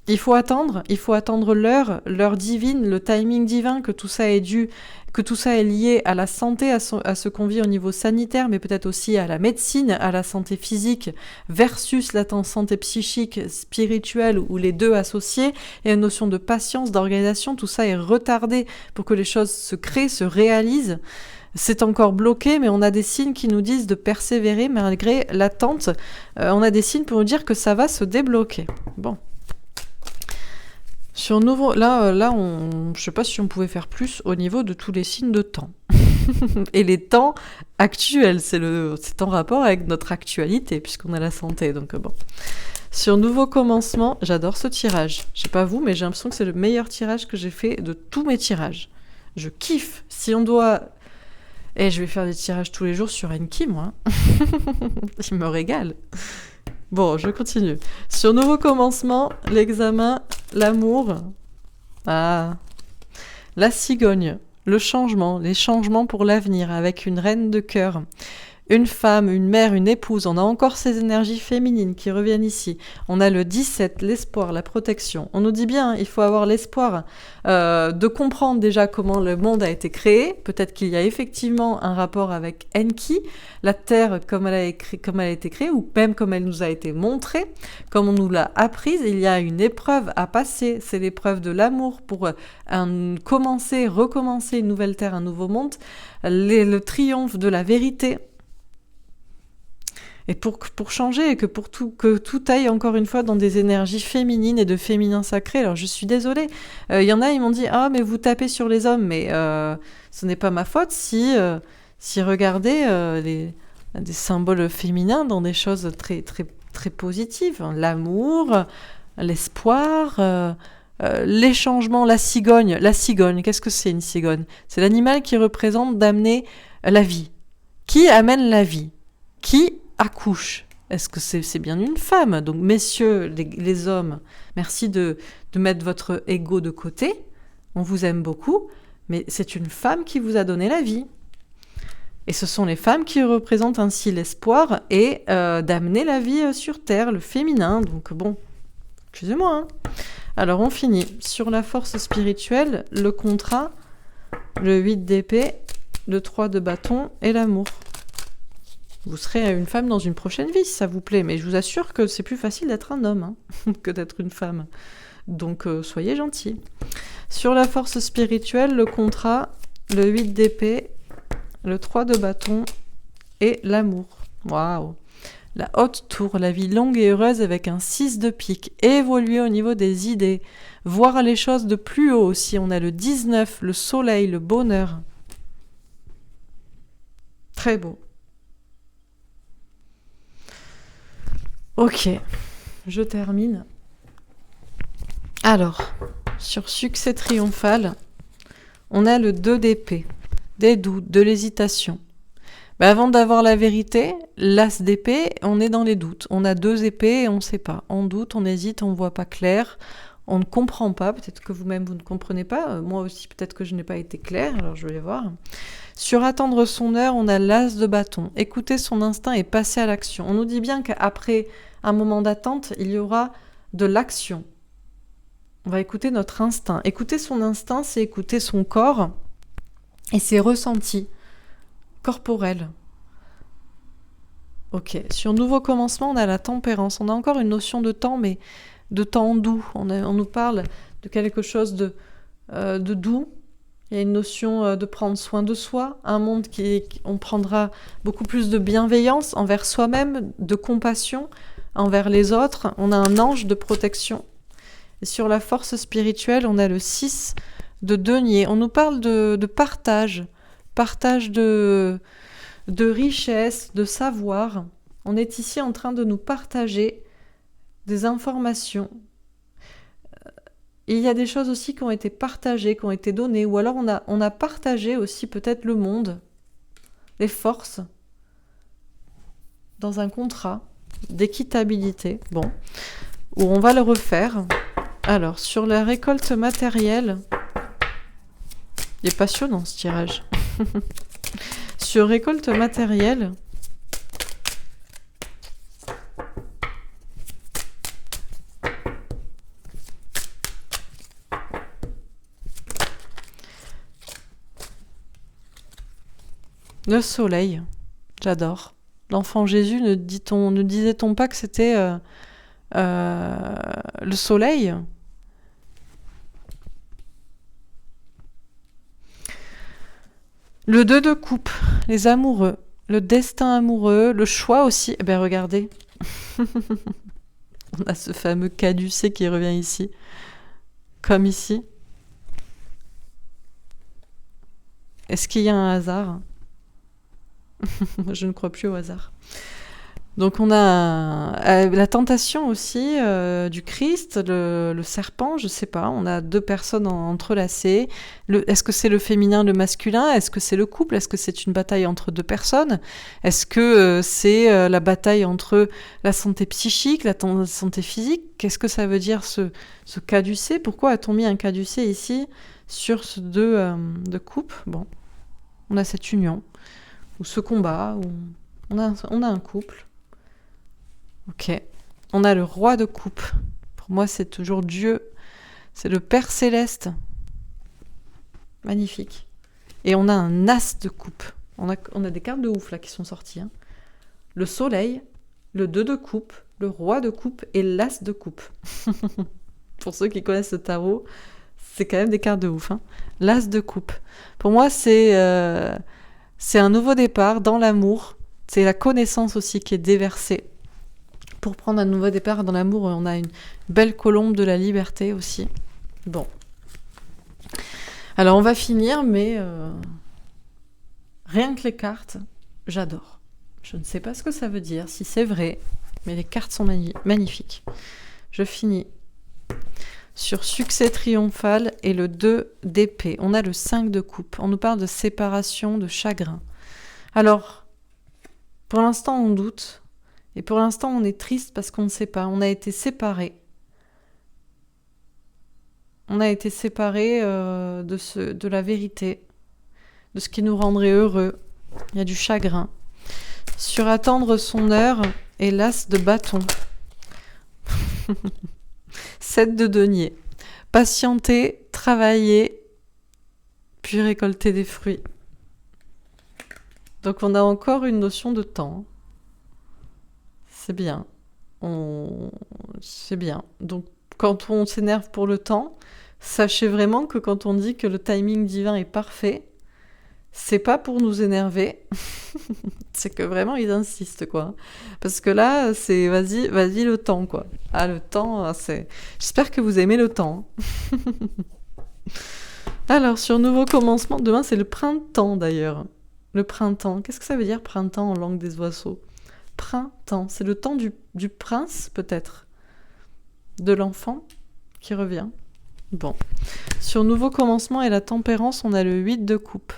il faut attendre l'heure divine, le timing divin, que tout ça est dû, que tout ça est lié à la santé, à ce qu'on vit au niveau sanitaire, mais peut-être aussi à la médecine, à la santé physique, versus la santé psychique, spirituelle, ou les deux associés, et une notion de patience, d'organisation, tout ça est retardé pour que les choses se créent, se réalisent. C'est encore bloqué, mais on a des signes qui nous disent de persévérer malgré l'attente. On a des signes pour nous dire que ça va se débloquer. Bon. Sur nouveau, là, je sais pas si on pouvait faire plus au niveau de tous les signes de temps. Et les temps actuels, c'est en rapport avec notre actualité, puisqu'on a la santé, donc bon. Sur nouveau commencement, j'adore ce tirage. Je sais pas vous, mais j'ai l'impression que c'est le meilleur tirage que j'ai fait de tous mes tirages. Je kiffe. Si on doit... je vais faire des tirages tous les jours sur Enki, moi. Il me régale. Bon, je continue. Sur nouveau commencement, l'examen, l'amour. Ah. La cigogne, le changement, les changements pour l'avenir avec une reine de cœur. Une femme, une mère, une épouse. On a encore ces énergies féminines qui reviennent ici. On a le 17, l'espoir, la protection. On nous dit bien, il faut avoir l'espoir de comprendre déjà comment le monde a été créé. Peut-être qu'il y a effectivement un rapport avec Enki, la Terre comme elle a été créée, ou même comme elle nous a été montrée, comme on nous l'a apprise. Il y a une épreuve à passer. C'est l'épreuve de l'amour pour recommencer une nouvelle Terre, un nouveau monde. Le triomphe de la vérité. Et pour changer, et que tout aille encore une fois dans des énergies féminines et de féminin sacré. Alors je suis désolée, y en a, ils m'ont dit « Ah, mais vous tapez sur les hommes », mais ce n'est pas ma faute si regardez des symboles féminins dans des choses très, très, très positives. L'amour, l'espoir, les changements, la cigogne. La cigogne, qu'est-ce que c'est une cigogne ? C'est l'animal qui représente d'amener la vie. Qui amène la vie ? Qui accouche. Est-ce que c'est bien une femme ? Donc, messieurs, les hommes, merci de mettre votre ego de côté. On vous aime beaucoup, mais c'est une femme qui vous a donné la vie. Et ce sont les femmes qui représentent ainsi l'espoir et d'amener la vie sur Terre, le féminin. Donc bon, excusez-moi. Hein. Alors on finit. Sur la force spirituelle, le contrat, le 8 d'épée, le 3 de bâton et l'amour. Vous serez une femme dans une prochaine vie si ça vous plaît, mais je vous assure que c'est plus facile d'être un homme que d'être une femme. Donc soyez gentils. Sur la force spirituelle, le contrat, le 8 d'épée, le 3 de bâton et l'amour. Waouh! La haute tour, la vie longue et heureuse avec un 6 de pique, évoluer au niveau des idées, voir les choses de plus haut aussi. On a le 19, le soleil, le bonheur. Très beau. Ok, je termine. Alors, sur succès triomphal, on a le 2 d'épée, des doutes, de l'hésitation. Mais avant d'avoir la vérité, l'as d'épée, on est dans les doutes. On a 2 épées et on ne sait pas. On doute, on hésite, on ne voit pas clair, on ne comprend pas. Peut-être que vous-même, vous ne comprenez pas. Moi aussi, peut-être que je n'ai pas été claire, alors je vais voir. Sur attendre son heure, on a l'as de bâton. Écouter son instinct et passer à l'action. On nous dit bien qu'après un moment d'attente, il y aura de l'action. On va écouter notre instinct. Écouter son instinct, c'est écouter son corps et ses ressentis corporels. Ok. Sur nouveau commencement, on a la tempérance. On a encore une notion de temps, mais de temps doux. On nous parle de quelque chose de doux. Il y a une notion de prendre soin de soi, un monde on prendra beaucoup plus de bienveillance envers soi-même, de compassion envers les autres. On a un ange de protection. Et sur la force spirituelle, on a le 6 de denier. On nous parle de partage de richesse, de savoir. On est ici en train de nous partager des informations. Il y a des choses aussi qui ont été partagées, qui ont été données, ou alors on a partagé aussi peut-être le monde, les forces, dans un contrat d'équitabilité, bon, où on va le refaire. Alors, sur la récolte matérielle, il est passionnant ce tirage. Sur récolte matérielle, le soleil, j'adore. L'enfant Jésus, ne disait-on pas que c'était le soleil ? Le 2 de coupe, les amoureux, le destin amoureux, le choix aussi. Eh bien, regardez. On a ce fameux caducé qui revient ici. Comme ici. Est-ce qu'il y a un hasard ? Je ne crois plus au hasard. Donc on a la tentation aussi du Christ, le serpent, je ne sais pas. On a 2 personnes entrelacées. Est-ce que c'est le féminin, le masculin ? Est-ce que c'est le couple ? Est-ce que c'est une bataille entre 2 personnes ? Est-ce que c'est la bataille entre la santé psychique, la santé physique ? Qu'est-ce que ça veut dire ce caducé ? Pourquoi a-t-on mis un caducé ici sur ce 2 de coupe ? Bon, on a cette union, ou ce combat, où on a un couple. Ok. On a le roi de coupe. Pour moi, c'est toujours Dieu. C'est le Père Céleste. Magnifique. Et on a un as de coupe. On a des cartes de ouf là qui sont sorties. Hein. Le soleil, le 2 de coupe, le roi de coupe et l'as de coupe. Pour ceux qui connaissent le tarot, c'est quand même des cartes de ouf. Hein. L'as de coupe. Pour moi, c'est un nouveau départ dans l'amour. C'est la connaissance aussi qui est déversée. Pour prendre un nouveau départ dans l'amour, on a une belle colombe de la liberté aussi. Bon. Alors, on va finir, mais rien que les cartes, j'adore. Je ne sais pas ce que ça veut dire, si c'est vrai, mais les cartes sont magnifiques. Je finis sur succès triomphal et le 2 d'épée. On a le 5 de coupe. On nous parle de séparation, de chagrin. Alors, pour l'instant, on doute. Et pour l'instant, on est triste parce qu'on ne sait pas. On a été séparés. On a été séparés de la vérité, de ce qui nous rendrait heureux. Il y a du chagrin. Sur attendre son heure et l'as de bâton. 7 de denier. Patienter, travailler, puis récolter des fruits. Donc on a encore une notion de temps. C'est bien. C'est bien. Donc quand on s'énerve pour le temps, sachez vraiment que quand on dit que le timing divin est parfait, c'est pas pour nous énerver, c'est que vraiment ils insistent, quoi. Parce que là, c'est vas-y le temps, quoi. Ah, le temps, c'est... J'espère que vous aimez le temps. Alors, sur nouveau commencement, demain c'est le printemps d'ailleurs. Le printemps, qu'est-ce que ça veut dire printemps en langue des oiseaux? Printemps, c'est le temps du prince, peut-être. De l'enfant qui revient. Bon. Sur nouveau commencement et la tempérance, on a le 8 de coupe.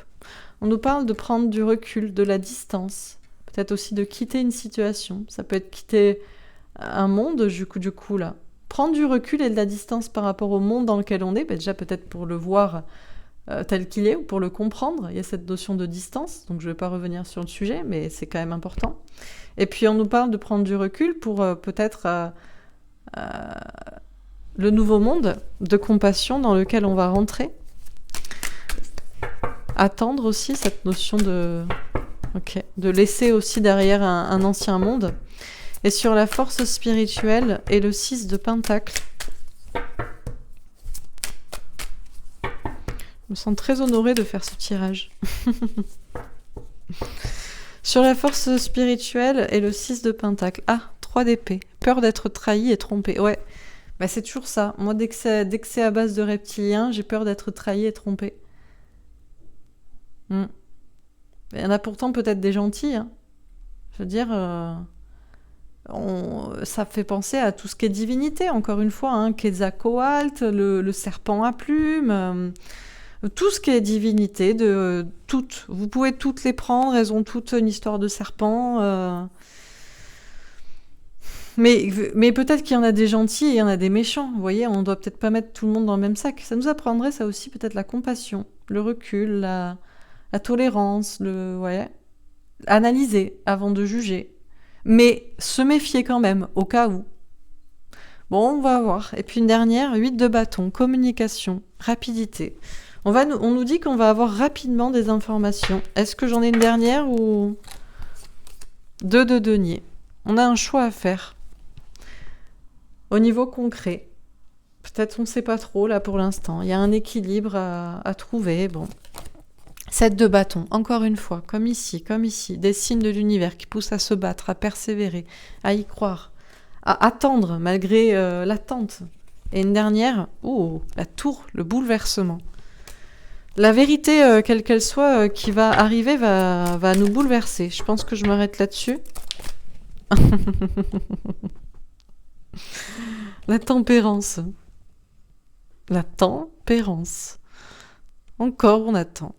On nous parle de prendre du recul, de la distance, peut-être aussi de quitter une situation. Ça peut être quitter un monde, du coup là. Prendre du recul et de la distance par rapport au monde dans lequel on est, déjà peut-être pour le voir tel qu'il est ou pour le comprendre. Il y a cette notion de distance, donc je ne vais pas revenir sur le sujet, mais c'est quand même important. Et puis on nous parle de prendre du recul pour peut-être le nouveau monde de compassion dans lequel on va rentrer. Attendre aussi cette notion de laisser aussi derrière un ancien monde. Et sur la force spirituelle et le 6 de pentacle. Je me sens très honorée de faire ce tirage. Sur la force spirituelle et le 6 de pentacle. Ah, 3 d'épée. Peur d'être trahi et trompé. Ouais, bah, c'est toujours ça. Moi, dès que c'est à base de reptiliens, j'ai peur d'être trahi et trompé. Il y en a pourtant peut-être des gentils. Hein. Je veux dire, ça fait penser à tout ce qui est divinité, encore une fois. Hein, Quetzalcoatl, le serpent à plumes, tout ce qui est divinité, toutes. Vous pouvez toutes les prendre, elles ont toutes une histoire de serpent. Mais peut-être qu'il y en a des gentils et il y en a des méchants. Vous voyez, on doit peut-être pas mettre tout le monde dans le même sac. Ça nous apprendrait ça aussi, peut-être la compassion, le recul, la tolérance, analyser avant de juger. Mais se méfier quand même, au cas où. Bon, on va voir. Et puis une dernière, 8 de bâton, communication, rapidité. On nous dit qu'on va avoir rapidement des informations. Est-ce que j'en ai une dernière ou 2 de denier? On a un choix à faire. Au niveau concret, peut-être on ne sait pas trop là pour l'instant. Il y a un équilibre à trouver. Bon. 7 de bâton, encore une fois, comme ici, des signes de l'univers qui poussent à se battre, à persévérer, à y croire, à attendre malgré l'attente. Et une dernière, la tour, le bouleversement. La vérité, quelle qu'elle soit, qui va arriver, va nous bouleverser. Je pense que je m'arrête là-dessus. La tempérance. La tempérance. Encore, on attend.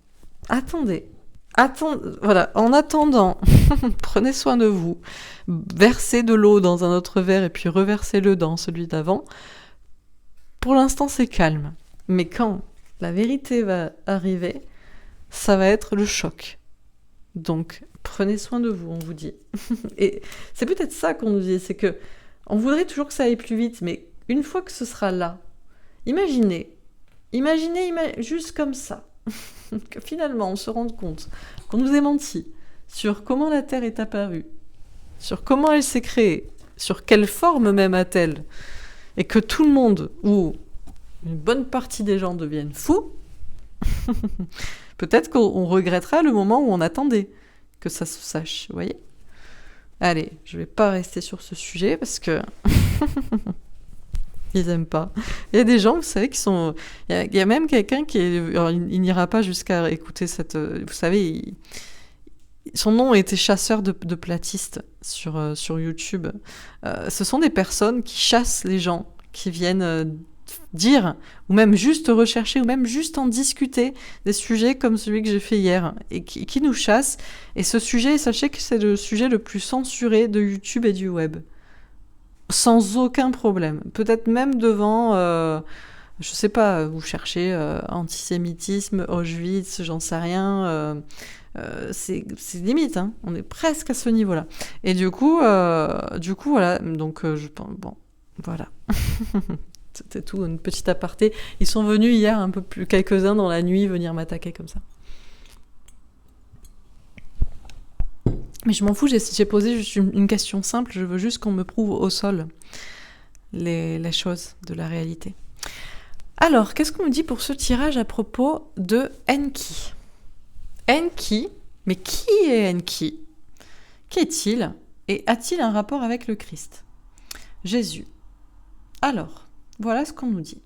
Attendez. Voilà. En attendant, prenez soin de vous. Versez de l'eau dans un autre verre et puis reversez-le dans celui d'avant. Pour l'instant, c'est calme. Mais quand la vérité va arriver, ça va être le choc. Donc, prenez soin de vous, on vous dit. Et c'est peut-être ça qu'on nous dit, c'est que on voudrait toujours que ça aille plus vite, mais une fois que ce sera là, imaginez juste comme ça, que finalement on se rende compte qu'on nous ait menti sur comment la Terre est apparue, sur comment elle s'est créée, sur quelle forme même a-t-elle, et que tout le monde, ou une bonne partie des gens deviennent fous, peut-être qu'on regrettera le moment où on attendait que ça se sache, vous voyez ? Allez, je vais pas rester sur ce sujet parce que ils aiment pas. Il y a des gens, vous savez, qui sont... Il y a même quelqu'un qui est... Alors, il n'ira pas jusqu'à écouter cette... Vous savez, son nom était chasseur de platistes sur YouTube. Ce sont des personnes qui chassent les gens, qui viennent dire, ou même juste rechercher, ou même juste en discuter des sujets comme celui que j'ai fait hier, et qui nous chassent. Et ce sujet, sachez que c'est le sujet le plus censuré de YouTube et du web. Sans aucun problème. Peut-être même devant Je sais pas, vous cherchez antisémitisme, Auschwitz, j'en sais rien. C'est limite, hein. On est presque à ce niveau-là. Et du coup, voilà. Donc, je pense, bon, voilà. C'était tout, une petite aparté. Ils sont venus hier, un peu plus, quelques-uns dans la nuit, venir m'attaquer comme ça. Mais je m'en fous, j'ai posé juste une question simple. Je veux juste qu'on me prouve au sol les choses de la réalité. Alors, qu'est-ce qu'on me dit pour ce tirage à propos de Enki ? Enki, mais qui est Enki ? Qui est-il ? Et a-t-il un rapport avec le Christ ? Jésus. Alors, voilà ce qu'on nous dit.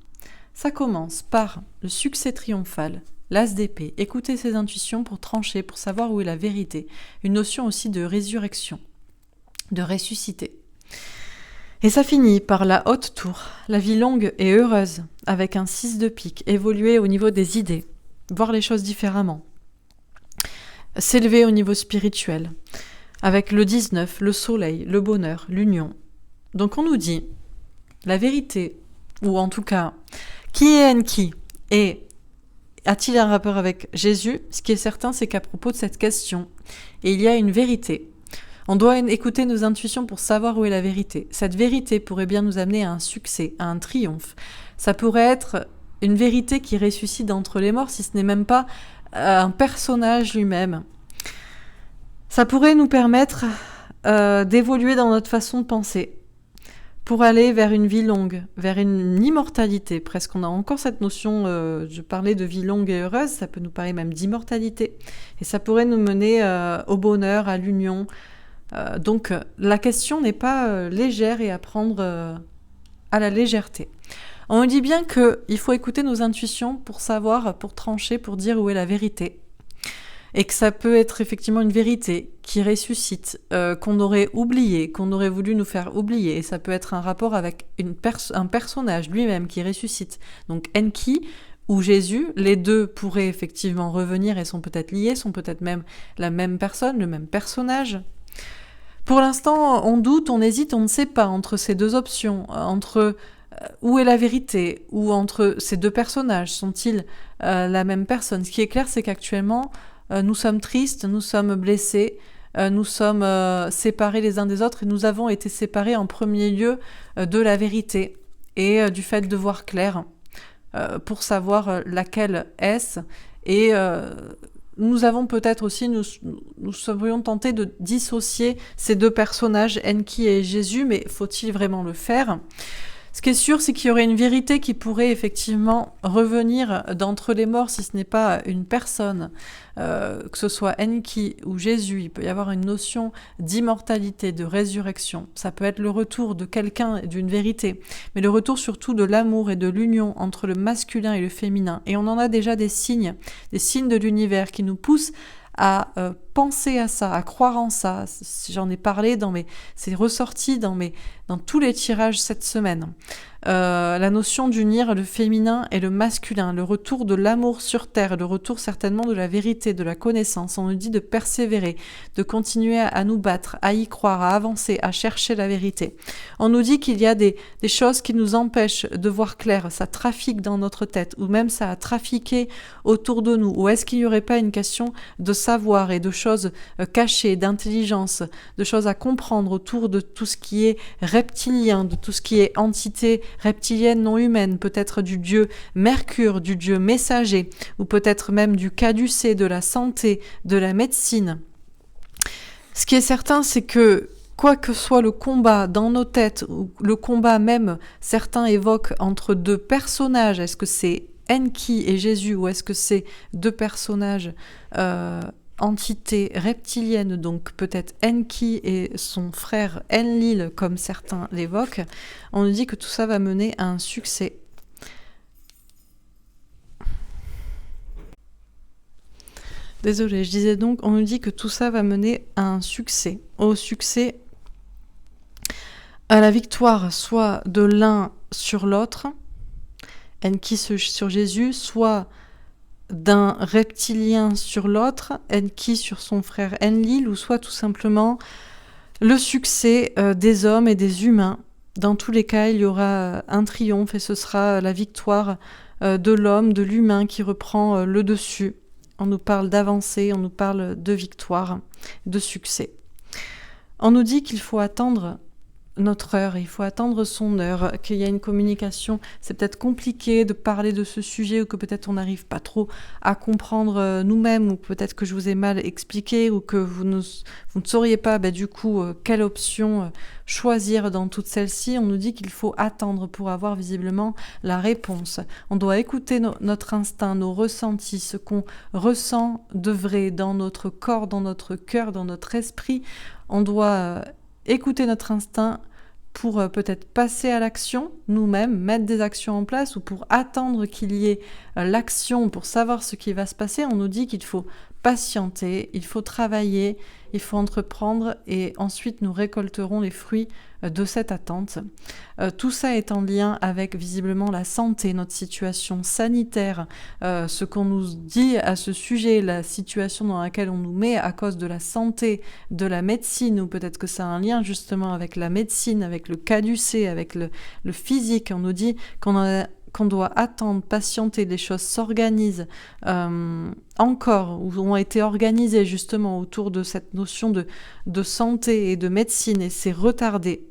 Ça commence par le succès triomphal, l'as d'épée, écouter ses intuitions pour trancher, pour savoir où est la vérité. Une notion aussi de résurrection, de ressusciter. Et ça finit par la haute tour, la vie longue et heureuse, avec un 6 de pique, évoluer au niveau des idées, voir les choses différemment, s'élever au niveau spirituel, avec le 19, le soleil, le bonheur, l'union. Donc on nous dit, la vérité, ou en tout cas, qui est Enki et a-t-il un rapport avec Jésus ? Ce qui est certain, c'est qu'à propos de cette question, il y a une vérité. On doit écouter nos intuitions pour savoir où est la vérité. Cette vérité pourrait bien nous amener à un succès, à un triomphe. Ça pourrait être une vérité qui ressuscite d'entre les morts, si ce n'est même pas un personnage lui-même. Ça pourrait nous permettre d'évoluer dans notre façon de penser, pour aller vers une vie longue, vers une immortalité. Presque, on a encore cette notion, je parlais de vie longue et heureuse, ça peut nous parler même d'immortalité. Et ça pourrait nous mener au bonheur, à l'union. Donc la question n'est pas légère et à prendre à la légèreté. On nous dit bien qu'il faut écouter nos intuitions pour savoir, pour trancher, pour dire où est la vérité. Et que ça peut être effectivement une vérité qui ressuscite, qu'on aurait oublié, qu'on aurait voulu nous faire oublier. Et ça peut être un rapport avec un personnage lui-même qui ressuscite. Donc Enki ou Jésus, les deux pourraient effectivement revenir et sont peut-être liés, sont peut-être même la même personne, le même personnage. Pour l'instant, on doute, on hésite, on ne sait pas entre ces deux options, entre où est la vérité, ou entre ces deux personnages, sont-ils la même personne ? Ce qui est clair, c'est qu'actuellement, nous sommes tristes, nous sommes blessés, nous sommes séparés les uns des autres, et nous avons été séparés en premier lieu de la vérité et du fait de voir clair pour savoir laquelle est-ce, et nous avons peut-être aussi, nous serions tentés de dissocier ces deux personnages, Enki et Jésus, mais faut-il vraiment le faire ? Ce qui est sûr, c'est qu'il y aurait une vérité qui pourrait effectivement revenir d'entre les morts, si ce n'est pas une personne, que ce soit Enki ou Jésus. Il peut y avoir une notion d'immortalité, de résurrection. Ça peut être le retour de quelqu'un, d'une vérité, mais le retour surtout de l'amour et de l'union entre le masculin et le féminin. Et on en a déjà des signes de l'univers qui nous poussent à penser à ça, à croire en ça. J'en ai parlé c'est ressorti dans tous les tirages cette semaine. La notion d'unir le féminin et le masculin, le retour de l'amour sur terre, le retour certainement de la vérité, de la connaissance. On nous dit de persévérer, de continuer à nous battre, à y croire, à avancer, à chercher la vérité. On nous dit qu'il y a des choses qui nous empêchent de voir clair, ça trafique dans notre tête, ou même ça a trafiqué autour de nous. Ou est-ce qu'il n'y aurait pas une question de savoir et de choses cachées, d'intelligence, de choses à comprendre autour de tout ce qui est reptilien, de tout ce qui est entité reptilienne non humaine, peut-être du dieu Mercure, du dieu messager, ou peut-être même du caducée, de la santé, de la médecine. Ce qui est certain, c'est que quoi que soit le combat dans nos têtes, ou le combat même, certains évoquent entre deux personnages, est-ce que c'est Enki et Jésus, ou est-ce que c'est deux personnages entité reptilienne, donc peut-être Enki et son frère Enlil, comme certains l'évoquent, on nous dit que tout ça va mener à un succès. Désolée, je disais donc, on nous dit que tout ça va mener à un succès, au succès, à la victoire, soit de l'un sur l'autre, Enki sur Jésus, soit d'un reptilien sur l'autre, Enki sur son frère Enlil, ou soit tout simplement le succès des hommes et des humains Dans tous les cas, il y aura un triomphe et ce sera la victoire de l'homme, de l'humain qui reprend le dessus. On nous parle d'avancée, on nous parle de victoire, de succès. On nous dit qu'il faut attendre notre heure, il faut attendre son heure, qu'il y a une communication. C'est peut-être compliqué de parler de ce sujet ou que peut-être on n'arrive pas trop à comprendre nous-mêmes ou peut-être que je vous ai mal expliqué ou que vous ne sauriez pas du coup quelle option choisir dans toutes celles-ci. On nous dit qu'il faut attendre pour avoir visiblement la réponse. On doit écouter notre instinct, nos ressentis, ce qu'on ressent de vrai dans notre corps, dans notre cœur, dans notre esprit. On doit écouter notre instinct pour peut-être passer à l'action nous-mêmes, mettre des actions en place ou pour attendre qu'il y ait l'action pour savoir ce qui va se passer. On nous dit qu'il faut patienter, il faut travailler, il faut entreprendre et ensuite nous récolterons les fruits de cette attente. Tout ça est en lien avec visiblement la santé, notre situation sanitaire, ce qu'on nous dit à ce sujet, la situation dans laquelle on nous met à cause de la santé, de la médecine, ou peut-être que ça a un lien justement avec la médecine, avec le caducée, avec le physique. On nous dit qu'on doit attendre, patienter, les choses s'organisent encore, ou ont été organisées justement autour de cette notion de santé et de médecine, et c'est retardé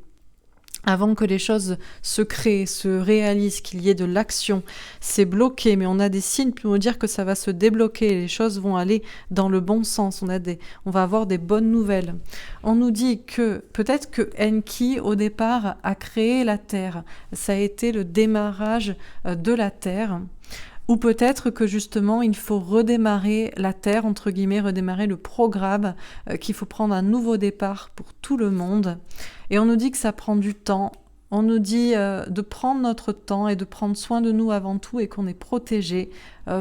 avant que les choses se créent, se réalisent, qu'il y ait de l'action. C'est bloqué, mais on a des signes pour nous dire que ça va se débloquer, les choses vont aller dans le bon sens, on va avoir des bonnes nouvelles. On nous dit que peut-être que Enki, au départ, a créé la Terre. Ça a été le démarrage de la Terre. Ou peut-être que justement, il faut redémarrer la Terre, entre guillemets, redémarrer le programme, qu'il faut prendre un nouveau départ pour tout le monde. Et on nous dit que ça prend du temps. On nous dit de prendre notre temps et de prendre soin de nous avant tout et qu'on est protégé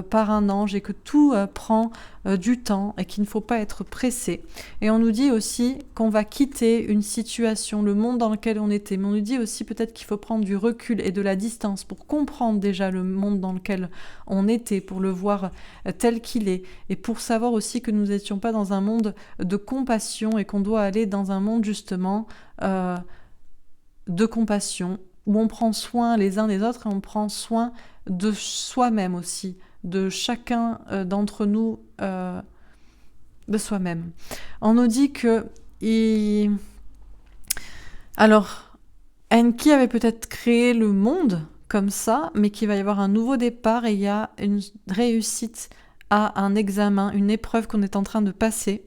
par un ange et que tout prend du temps et qu'il ne faut pas être pressé. Et on nous dit aussi qu'on va quitter une situation, le monde dans lequel on était. Mais on nous dit aussi peut-être qu'il faut prendre du recul et de la distance pour comprendre déjà le monde dans lequel on était, pour le voir tel qu'il est et pour savoir aussi que nous n'étions pas dans un monde de compassion et qu'on doit aller dans un monde justement de compassion, où on prend soin les uns des autres et on prend soin de soi-même aussi, de chacun d'entre nous, de soi-même. On nous dit que... Alors, Enki avait peut-être créé le monde comme ça, mais qu'il va y avoir un nouveau départ et il y a une réussite à un examen, une épreuve qu'on est en train de passer.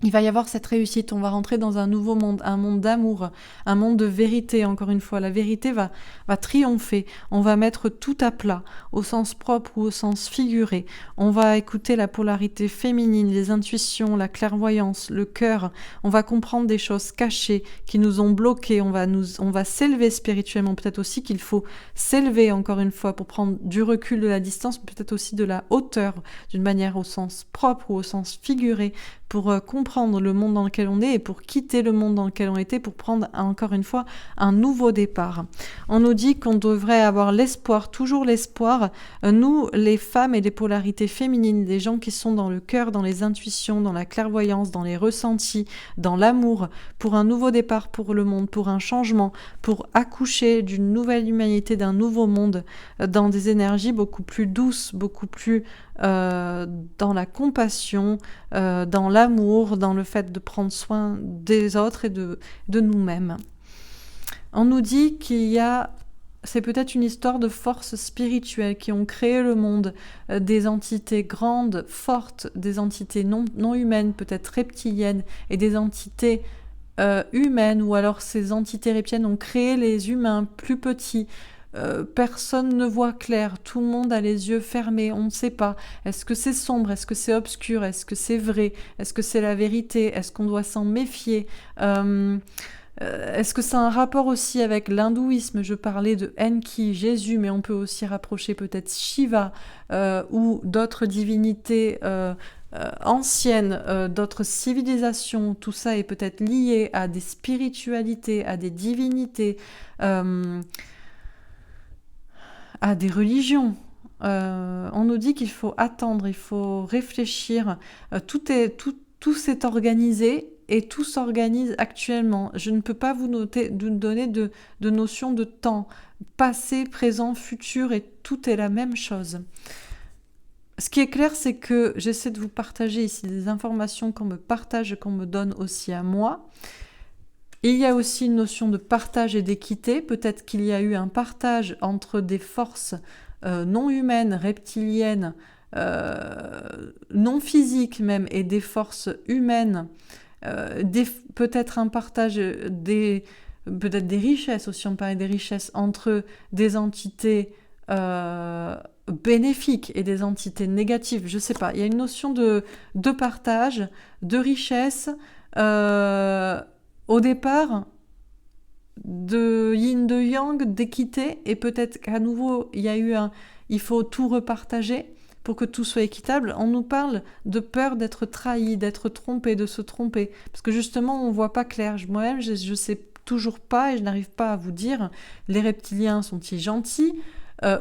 Il va y avoir cette réussite, on va rentrer dans un nouveau monde, un monde d'amour, un monde de vérité, encore une fois. La vérité va triompher, on va mettre tout à plat, au sens propre ou au sens figuré. On va écouter la polarité féminine, les intuitions, la clairvoyance, le cœur. On va comprendre des choses cachées qui nous ont bloqués, on va s'élever spirituellement. Peut-être aussi qu'il faut s'élever, encore une fois, pour prendre du recul, de la distance, peut-être aussi de la hauteur, d'une manière au sens propre ou au sens figuré, pour comprendre le monde dans lequel on est et pour quitter le monde dans lequel on était, pour prendre encore une fois un nouveau départ. On nous dit qu'on devrait avoir l'espoir, toujours l'espoir, nous les femmes et les polarités féminines, les gens qui sont dans le cœur, dans les intuitions, dans la clairvoyance, dans les ressentis, dans l'amour, pour un nouveau départ pour le monde, pour un changement, pour accoucher d'une nouvelle humanité, d'un nouveau monde, dans des énergies beaucoup plus douces, beaucoup plus dans la compassion, dans l'amour, dans le fait de prendre soin des autres et de nous-mêmes. On nous dit c'est peut-être une histoire de forces spirituelles qui ont créé le monde, des entités grandes, fortes, des entités non humaines, peut-être reptiliennes, et des entités humaines, ou alors ces entités reptiliennes ont créé les humains plus petits. Personne ne voit clair, tout le monde a les yeux fermés, on ne sait pas. Est-ce que c'est sombre, est-ce que c'est obscur, est-ce que c'est vrai, est-ce que c'est la vérité, est-ce qu'on doit s'en méfier est-ce que ça a un rapport aussi avec l'hindouisme? Je parlais de Enki, Jésus, mais on peut aussi rapprocher peut-être Shiva ou d'autres divinités anciennes, d'autres civilisations. Tout ça est peut-être lié à des spiritualités, à des divinités, à des religions. On nous dit qu'il faut attendre, il faut réfléchir. Tout s'est organisé et tout s'organise actuellement. Je ne peux pas vous donner de notion de temps. Passé, présent, futur, et tout est la même chose. Ce qui est clair, c'est que j'essaie de vous partager ici des informations qu'on me partage, qu'on me donne aussi à moi. Il y a aussi une notion de partage et d'équité. Peut-être qu'il y a eu un partage entre des forces non humaines, reptiliennes, non physiques même, et des forces humaines. Peut-être un partage peut-être des richesses aussi, on parlait des richesses entre des entités bénéfiques et des entités négatives, je sais pas, il y a une notion de partage, de richesse, au départ, de yin, de yang, d'équité, et peut-être qu'à nouveau, il faut tout repartager pour que tout soit équitable. On nous parle de peur d'être trahi, d'être trompé, de se tromper, parce que justement, on voit pas clair. Moi-même, je sais toujours pas, et je n'arrive pas à vous dire, les reptiliens sont-ils gentils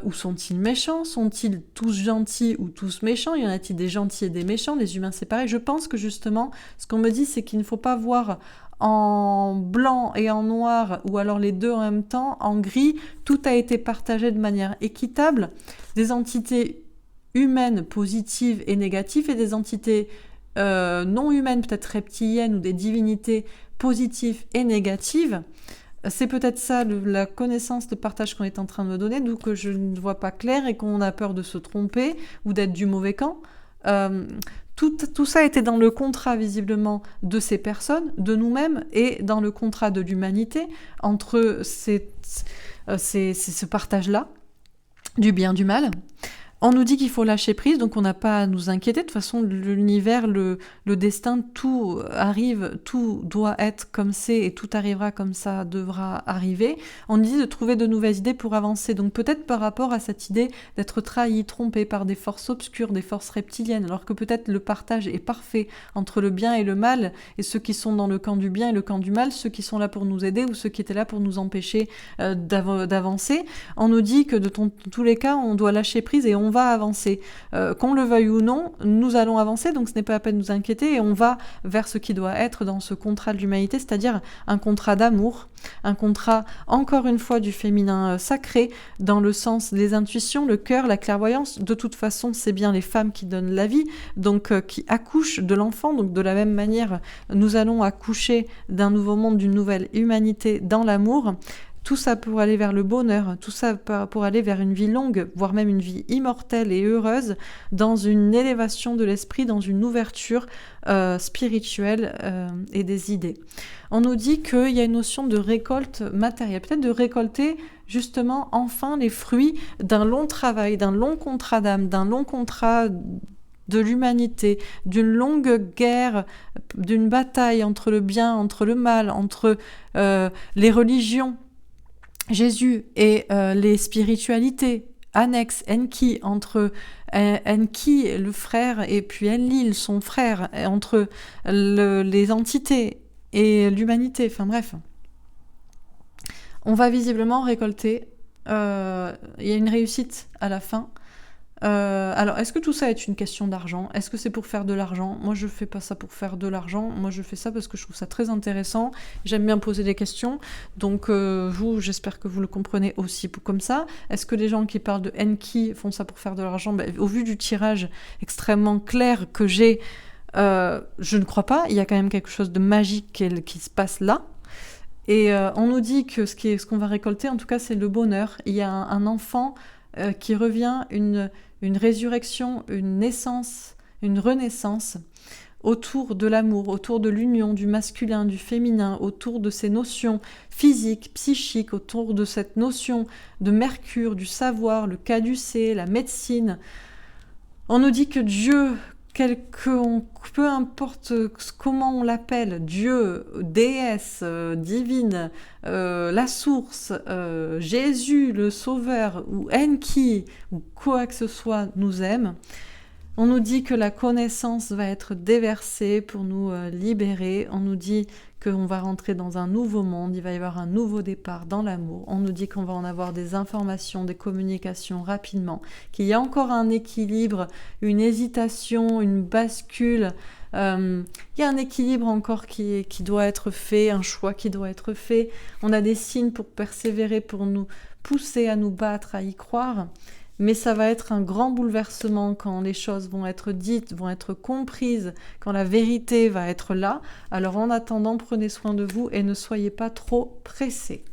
ou sont-ils méchants? Sont-ils tous gentils ou tous méchants? Y en a-t-il des gentils et des méchants? Les humains, c'est pareil. Je pense que justement, ce qu'on me dit, c'est qu'il ne faut pas voir en blanc et en noir, ou alors les deux en même temps, en gris. Tout a été partagé de manière équitable. Des entités humaines positives et négatives, et des entités non humaines, peut-être reptiliennes, ou des divinités positives et négatives. C'est peut-être ça la connaissance de partage qu'on est en train de me donner, d'où que je ne vois pas clair et qu'on a peur de se tromper ou d'être du mauvais camp. Tout ça était dans le contrat visiblement de ces personnes, de nous-mêmes, et dans le contrat de l'humanité, entre ce partage-là, du bien, du mal. On nous dit qu'il faut lâcher prise, donc on n'a pas à nous inquiéter. De toute façon, l'univers, le destin, tout arrive, tout doit être comme c'est, et tout arrivera comme ça devra arriver. On nous dit de trouver de nouvelles idées pour avancer. Donc peut-être par rapport à cette idée d'être trahi, trompé par des forces obscures, des forces reptiliennes, alors que peut-être le partage est parfait entre le bien et le mal, et ceux qui sont dans le camp du bien et le camp du mal, ceux qui sont là pour nous aider ou ceux qui étaient là pour nous empêcher d'avancer. On nous dit que de tous les cas, on doit lâcher prise et on va avancer. Qu'on le veuille ou non, nous allons avancer, donc ce n'est pas la peine de nous inquiéter, et on va vers ce qui doit être dans ce contrat de l'humanité, c'est-à-dire un contrat d'amour, un contrat, encore une fois, du féminin sacré, dans le sens des intuitions, le cœur, la clairvoyance. De toute façon, c'est bien les femmes qui donnent la vie, donc qui accouchent de l'enfant, donc de la même manière, nous allons accoucher d'un nouveau monde, d'une nouvelle humanité dans l'amour. Tout ça pour aller vers le bonheur, tout ça pour aller vers une vie longue, voire même une vie immortelle et heureuse, dans une élévation de l'esprit, dans une ouverture spirituelle et des idées. On nous dit qu'il y a une notion de récolte matérielle, peut-être de récolter justement enfin les fruits d'un long travail, d'un long contrat d'âme, d'un long contrat de l'humanité, d'une longue guerre, d'une bataille entre le bien, entre le mal, entre les religions, Jésus et les spiritualités annexes, Enki, entre Enki, le frère, et puis Enlil, son frère, entre les entités et l'humanité, enfin bref. On va visiblement récolter, il y a une réussite à la fin. Alors, est-ce que tout ça est une question d'argent? Est-ce que c'est pour faire de l'argent? Moi, je fais pas ça pour faire de l'argent. Moi, je fais ça parce que je trouve ça très intéressant. J'aime bien poser des questions. Donc, j'espère que vous le comprenez aussi comme ça. Est-ce que les gens qui parlent de Enki font ça pour faire de l'argent? Au vu du tirage extrêmement clair que j'ai, je ne crois pas. Il y a quand même quelque chose de magique qui se passe là. Et on nous dit que ce qu'on va récolter, en tout cas, c'est le bonheur. Il y a un enfant qui revient, une résurrection, une naissance, une renaissance autour de l'amour, autour de l'union du masculin, du féminin, autour de ces notions physiques, psychiques, autour de cette notion de Mercure, du savoir, le caducée, la médecine. On nous dit que Dieu, peu importe comment on l'appelle, Dieu, déesse, divine, la source, Jésus, le sauveur, ou Enki, ou quoi que ce soit, nous aime. On nous dit que la connaissance va être déversée pour nous libérer. On nous dit qu'on va rentrer dans un nouveau monde, il va y avoir un nouveau départ dans l'amour. On nous dit qu'on va en avoir des informations, des communications rapidement, qu'il y a encore un équilibre, une hésitation, une bascule Il y a un équilibre encore qui doit être fait, un choix qui doit être fait. On a des signes pour persévérer, pour nous pousser à nous battre, à y croire. Mais ça va être un grand bouleversement quand les choses vont être dites, vont être comprises, quand la vérité va être là. Alors en attendant, prenez soin de vous et ne soyez pas trop pressés.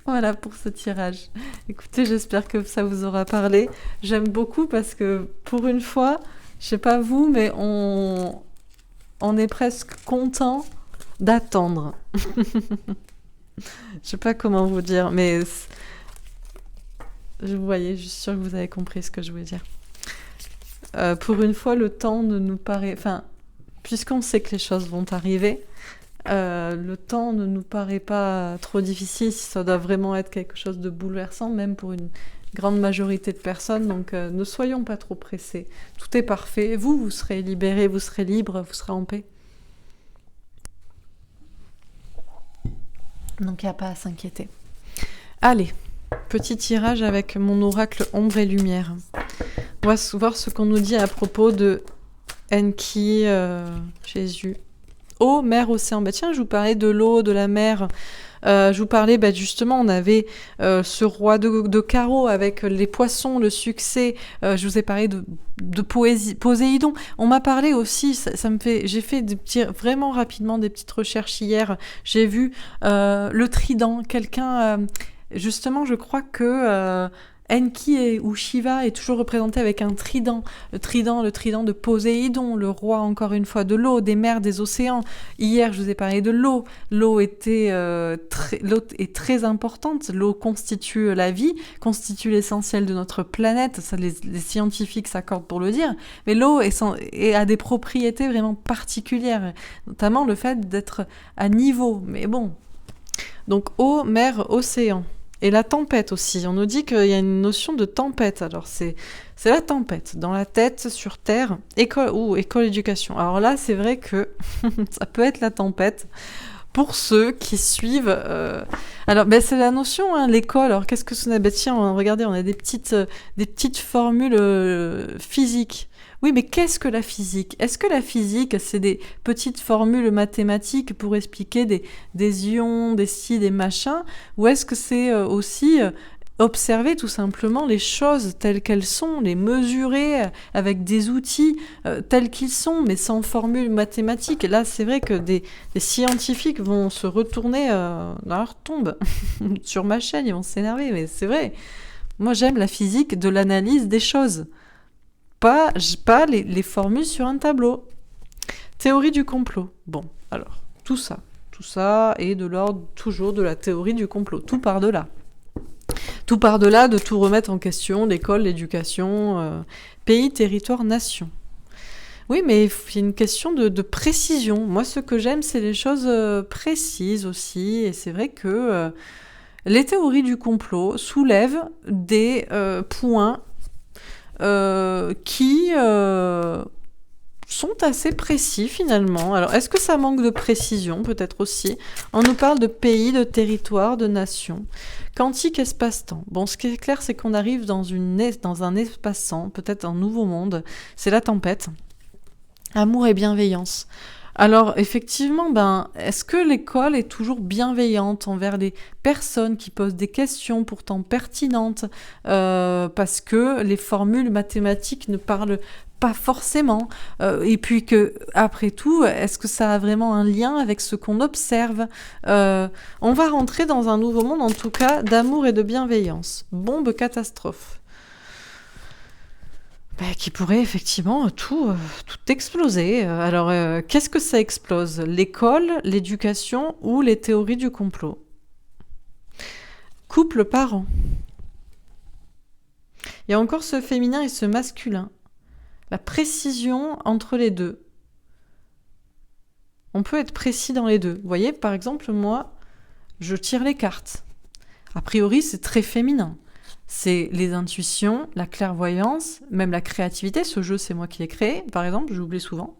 Voilà pour ce tirage. Écoutez, j'espère que ça vous aura parlé. J'aime beaucoup parce que pour une fois, je sais pas vous, mais on est presque content d'attendre. Je sais pas comment vous dire, mais vous voyez, je suis sûre que vous avez compris ce que je voulais dire. Pour une fois, le temps ne nous paraît... Enfin, puisqu'on sait que les choses vont arriver, le temps ne nous paraît pas trop difficile si ça doit vraiment être quelque chose de bouleversant, même pour une grande majorité de personnes. Donc, ne soyons pas trop pressés. Tout est parfait. Vous serez libérés, vous serez libres, vous serez en paix. Donc, il n'y a pas à s'inquiéter. Allez, petit tirage avec mon oracle ombre et lumière. On va voir ce qu'on nous dit à propos de Enki, Jésus. Eau, mer, océan. Bah tiens, je vous parlais de l'eau, de la mer. Je vous parlais, justement, on avait ce roi de carreau avec les poissons, le succès. Je vous ai parlé de Poséidon. On m'a parlé aussi, j'ai fait vraiment rapidement des petites recherches hier. J'ai vu le trident. Quelqu'un, justement, je crois que Enki ou Shiva est toujours représenté avec un trident. Le trident de Poséidon, le roi encore une fois de l'eau, des mers, des océans. Hier, je vous ai parlé de l'eau. L'eau est très importante. L'eau constitue la vie, constitue l'essentiel de notre planète. Ça, les scientifiques s'accordent pour le dire. Mais l'eau a des propriétés vraiment particulières, notamment le fait d'être à niveau. Mais bon. Donc eau, mer, océan. Et la tempête aussi. On nous dit qu'il y a une notion de tempête. Alors, c'est la tempête. Dans la tête, sur terre, école, éducation. Alors là, c'est vrai que ça peut être la tempête pour ceux qui suivent... Alors, c'est la notion, hein, l'école. Alors, qu'est-ce que c'est? Tiens, regardez, on a des petites formules physiques. Oui, mais qu'est-ce que la physique? Est-ce que la physique, c'est des petites formules mathématiques pour expliquer des ions, des ci, des machins? Ou est-ce que c'est aussi observer tout simplement les choses telles qu'elles sont, les mesurer avec des outils tels qu'ils sont, mais sans formule mathématique? Et là, c'est vrai que des scientifiques vont se retourner dans leur tombe. Sur ma chaîne, ils vont s'énerver, mais c'est vrai. Moi, j'aime la physique de l'analyse des choses. Pas les formules sur un tableau. Théorie du complot. Bon, alors, tout ça est de l'ordre toujours de la théorie du complot. Tout par de là. Tout par de là de tout remettre en question, l'école, l'éducation, pays, territoire, nation. Oui, mais il y a une question de précision. Moi, ce que j'aime, c'est les choses précises aussi. Et c'est vrai que les théories du complot soulèvent des points qui sont assez précis finalement. Alors, est-ce que ça manque de précision? Peut-être aussi. On nous parle de pays, de territoire, de nation. Quantique, espace-temps. Bon, ce qui est clair, c'est qu'on arrive dans un espace-temps, peut-être un nouveau monde. C'est la tempête. Amour et bienveillance. Alors, effectivement, est-ce que l'école est toujours bienveillante envers les personnes qui posent des questions pourtant pertinentes parce que les formules mathématiques ne parlent pas forcément. Et puis que, après tout, est-ce que ça a vraiment un lien avec ce qu'on observe? On va rentrer dans un nouveau monde, en tout cas, d'amour et de bienveillance. Bombe catastrophe. Qui pourrait effectivement tout exploser. Alors, qu'est-ce que ça explose? L'école, l'éducation ou les théories du complot? Couple parent. Il y a encore ce féminin et ce masculin. La précision entre les deux. On peut être précis dans les deux. Vous voyez, par exemple, moi, je tire les cartes. A priori, c'est très féminin. C'est les intuitions, la clairvoyance, même la créativité. Ce jeu, c'est moi qui l'ai créé, par exemple, j'oublie souvent.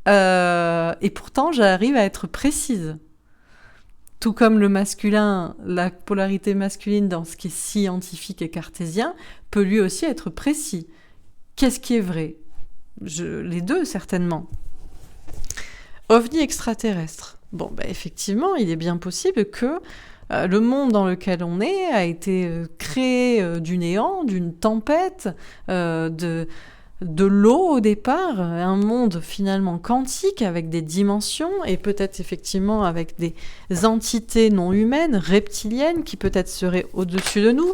Et pourtant, j'arrive à être précise. Tout comme le masculin, la polarité masculine dans ce qui est scientifique et cartésien, peut lui aussi être précis. Qu'est-ce qui est vrai? Les deux, certainement. OVNI extraterrestre. Bon, effectivement, il est bien possible que le monde dans lequel on est a été créé du néant, d'une tempête, de l'eau au départ, un monde finalement quantique avec des dimensions et peut-être effectivement avec des entités non humaines, reptiliennes, qui peut-être seraient au-dessus de nous.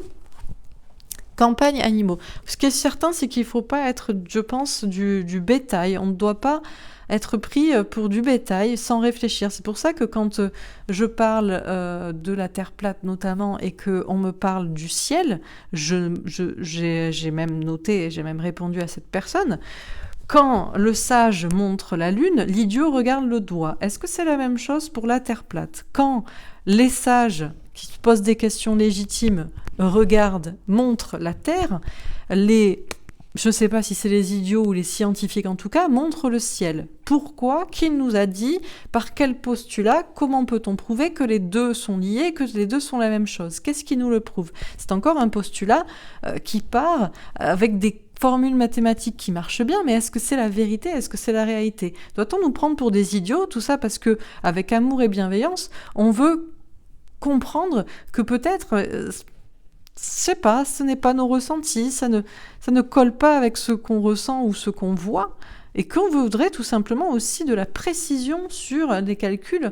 Campagne animaux. Ce qui est certain, c'est qu'il ne faut pas être, je pense, du bétail. On ne doit pas être pris pour du bétail sans réfléchir. C'est pour ça que quand je parle de la Terre plate notamment et qu'on me parle du ciel, j'ai même noté, j'ai même répondu à cette personne, quand le sage montre la lune, l'idiot regarde le doigt. Est-ce que c'est la même chose pour la Terre plate? Quand les sages qui se posent des questions légitimes regardent, montrent la Terre, je ne sais pas si c'est les idiots ou les scientifiques en tout cas, montrent le ciel. Pourquoi? Qui nous a dit? Par quel postulat? Comment peut-on prouver que les deux sont liés, que les deux sont la même chose? Qu'est-ce qui nous le prouve? C'est encore un postulat qui part avec des formules mathématiques qui marchent bien, mais est-ce que c'est la vérité? Est-ce que c'est la réalité? Doit-on nous prendre pour des idiots? Tout ça parce que, avec amour et bienveillance, on veut comprendre que peut-être... je sais pas, ce n'est pas nos ressentis, ça ne colle pas avec ce qu'on ressent ou ce qu'on voit, et qu'on voudrait tout simplement aussi de la précision sur les calculs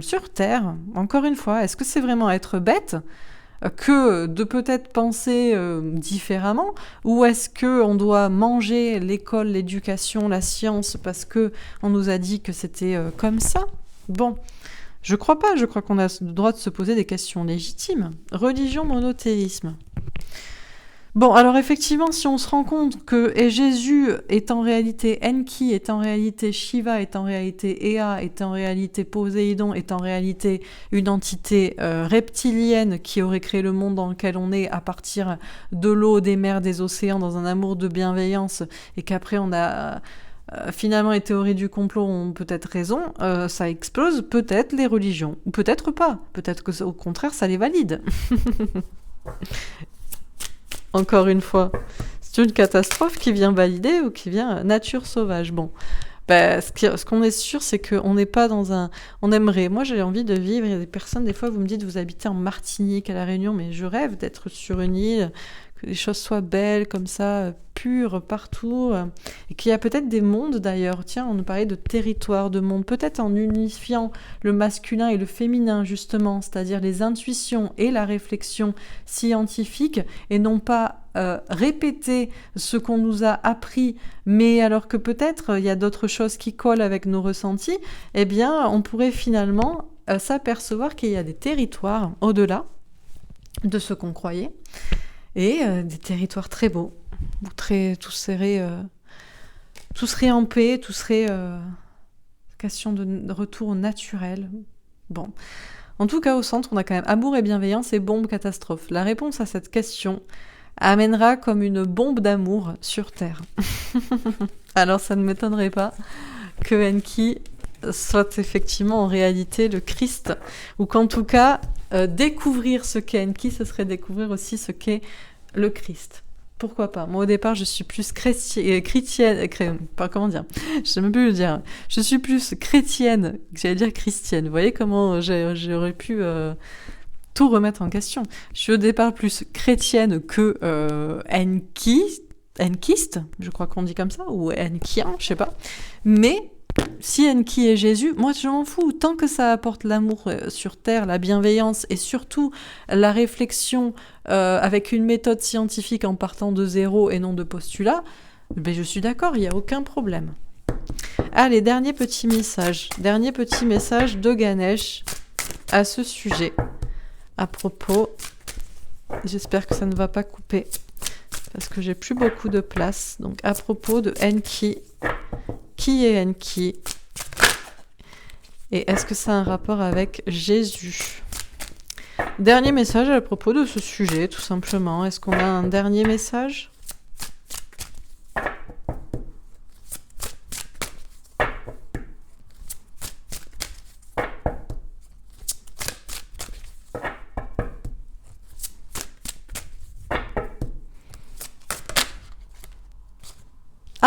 sur Terre. Encore une fois, est-ce que c'est vraiment être bête que de peut-être penser différemment, ou est-ce qu'on doit manger l'école, l'éducation, la science parce qu'on nous a dit que c'était comme ça? Bon. Je crois pas, je crois qu'on a le droit de se poser des questions légitimes. Religion, monothéisme. Bon, alors effectivement, si on se rend compte que Jésus est en réalité Enki, est en réalité Shiva, est en réalité Ea, est en réalité Poséidon, est en réalité une entité reptilienne qui aurait créé le monde dans lequel on est à partir de l'eau, des mers, des océans, dans un amour de bienveillance, et qu'après on a... finalement, les théories du complot ont peut-être raison, ça explose peut-être les religions, ou peut-être pas, peut-être que au contraire ça les valide. Encore une fois, c'est une catastrophe qui vient valider ou qui vient nature sauvage. Bon, ce qu'on est sûr, c'est qu'on n'est pas dans un... On aimerait... Moi, j'ai envie de vivre. Il y a des personnes, des fois, vous me dites, vous habitez en Martinique, à La Réunion, mais je rêve d'être sur une île, que les choses soient belles, comme ça, pures, partout. Et qu'il y a peut-être des mondes, d'ailleurs. Tiens, on nous parlait de territoire, de monde. Peut-être en unifiant le masculin et le féminin, justement, c'est-à-dire les intuitions et la réflexion scientifique, et non pas répéter ce qu'on nous a appris, mais alors que peut-être il y a d'autres choses qui collent avec nos ressentis, eh bien, on pourrait finalement s'apercevoir qu'il y a des territoires au-delà de ce qu'on croyait, et des territoires très beaux, où tout serait en paix, tout serait question de retour au naturel. Bon. En tout cas, au centre, on a quand même amour et bienveillance et bombe catastrophe. La réponse à cette question amènera comme une bombe d'amour sur Terre. Alors, ça ne m'étonnerait pas que Enki soit effectivement en réalité le Christ, ou qu'en tout cas, découvrir ce qu'est Enki, ce serait découvrir aussi ce qu'est le Christ. Pourquoi pas? Moi, au départ, je suis plus chrétienne, comment dire? Je sais même plus le dire. Je suis plus chrétienne, j'allais dire christienne. Vous voyez comment j'aurais pu tout remettre en question. Je suis au départ plus chrétienne que enkiste, je crois qu'on dit comme ça, ou enkian, je sais pas. Mais si Enki est Jésus, moi je m'en fous. Tant que ça apporte l'amour sur Terre, la bienveillance et surtout la réflexion avec une méthode scientifique en partant de zéro et non de postulat, ben je suis d'accord, il n'y a aucun problème. Allez, dernier petit message de Ganesh à ce sujet. À propos, j'espère que ça ne va pas couper parce que j'ai plus beaucoup de place. Donc à propos de Enki, qui est Enki et est-ce que ça a un rapport avec Jésus? Dernier message à propos de ce sujet, tout simplement. Est-ce qu'on a un dernier message?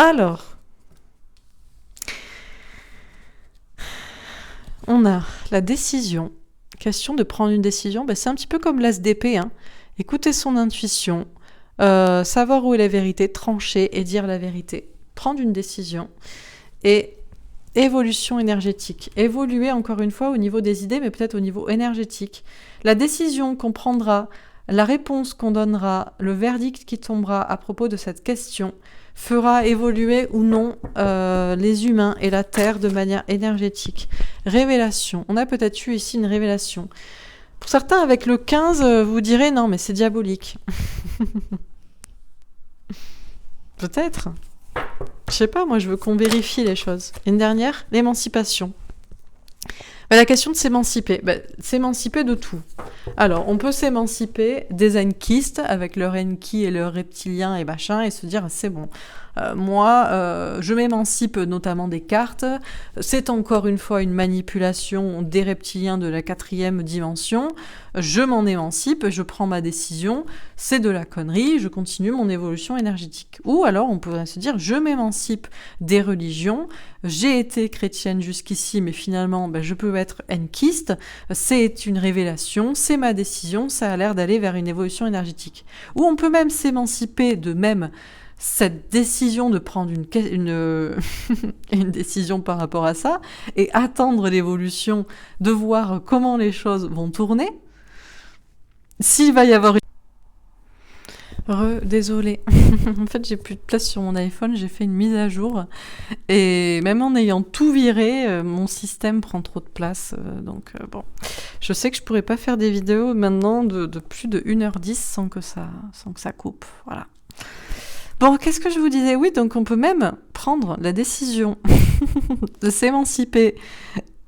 Alors, on a la décision. Question de prendre une décision, c'est un petit peu comme l'ASDP. Écouter son intuition, savoir où est la vérité, trancher et dire la vérité. Prendre une décision. Et évolution énergétique. Évoluer encore une fois au niveau des idées, mais peut-être au niveau énergétique. La décision qu'on prendra, la réponse qu'on donnera, le verdict qui tombera à propos de cette question fera évoluer ou non les humains et la Terre de manière énergétique. Révélation. On a peut-être eu ici une révélation. Pour certains, avec le 15, vous direz non, mais c'est diabolique. Peut-être. Je sais pas, moi je veux qu'on vérifie les choses. Une dernière, l'émancipation. La question de s'émanciper. S'émanciper de tout. Alors, on peut s'émanciper des Enkistes avec leur Enki et leur reptilien et machin et se dire c'est bon. Moi, je m'émancipe notamment des cartes. C'est encore une fois une manipulation des reptiliens de la 4e dimension. Je m'en émancipe, je prends ma décision. C'est de la connerie, je continue mon évolution énergétique. Ou alors, on pourrait se dire je m'émancipe des religions. J'ai été chrétienne jusqu'ici, mais finalement, je peux être enkiste. C'est une révélation, c'est ma décision. Ça a l'air d'aller vers une évolution énergétique. Ou on peut même s'émanciper de même cette décision de prendre une décision par rapport à ça et attendre l'évolution, de voir comment les choses vont tourner. S'il va y avoir désolée. En fait, j'ai plus de place sur mon iPhone, j'ai fait une mise à jour et même en ayant tout viré, mon système prend trop de place. Donc bon, je sais que je pourrais pas faire des vidéos maintenant de plus de 1h10 sans que ça coupe. Voilà. Bon, qu'est-ce que je vous disais? Oui, donc on peut même prendre la décision de s'émanciper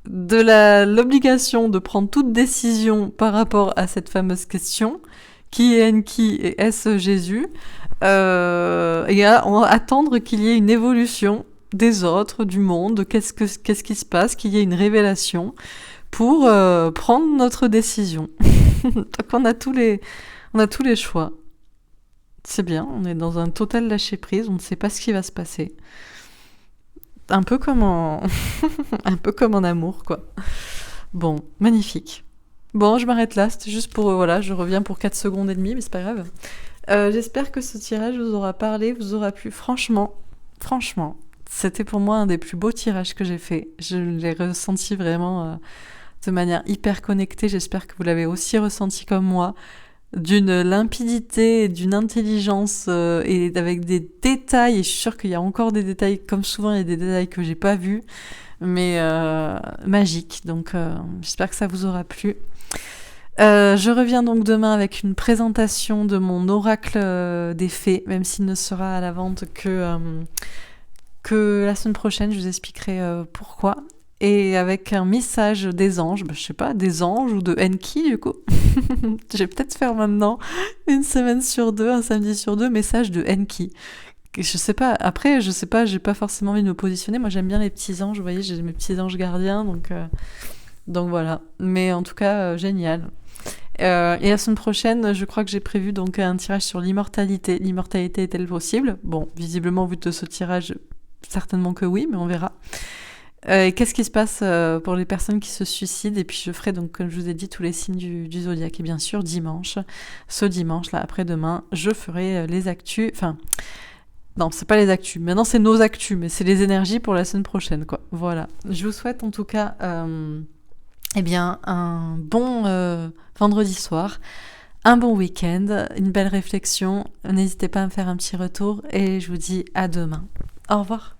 de l'obligation de prendre toute décision par rapport à cette fameuse question, qui est Enki et est-ce Jésus, et attendre qu'il y ait une évolution des autres, du monde, qu'est-ce qui se passe, qu'il y ait une révélation pour prendre notre décision. Donc on a tous les choix. C'est bien, on est dans un total lâcher-prise, on ne sait pas ce qui va se passer. Un peu comme en amour, quoi. Bon, magnifique. Bon, je m'arrête là, c'était juste pour... je reviens pour 4 secondes et demie, mais c'est pas grave. J'espère que ce tirage vous aura parlé, vous aura plu. Franchement, c'était pour moi un des plus beaux tirages que j'ai fait. Je l'ai ressenti vraiment de manière hyper connectée. J'espère que vous l'avez aussi ressenti comme moi. D'une limpidité, d'une intelligence et avec des détails, et je suis sûre qu'il y a encore des détails, comme souvent il y a des détails que j'ai pas vus, mais magiques, donc j'espère que ça vous aura plu. Je reviens donc demain avec une présentation de mon oracle des fées, même s'il ne sera à la vente que la semaine prochaine, je vous expliquerai pourquoi. Et avec un message des anges, je sais pas, des anges ou de Enki du coup. Je vais peut-être faire maintenant une semaine sur 2, un samedi sur 2, message de Enki. Je sais pas, après, je sais pas, j'ai pas forcément envie de me positionner. Moi j'aime bien les petits anges, vous voyez, j'ai mes petits anges gardiens, donc voilà. Mais en tout cas, génial. Et la semaine prochaine, je crois que j'ai prévu donc un tirage sur l'immortalité. L'immortalité est-elle possible? Bon, visiblement, vu de ce tirage, certainement que oui, mais on verra. Et qu'est-ce qui se passe pour les personnes qui se suicident? Et puis je ferai donc, comme je vous ai dit, tous les signes du zodiaque. Et bien sûr, ce dimanche, là, après-demain, je ferai les actus. Enfin, non, c'est pas les actus. Maintenant, c'est nos actus, mais c'est les énergies pour la semaine prochaine, quoi. Voilà. Je vous souhaite en tout cas, un bon vendredi soir, un bon week-end, une belle réflexion. N'hésitez pas à me faire un petit retour et je vous dis à demain. Au revoir.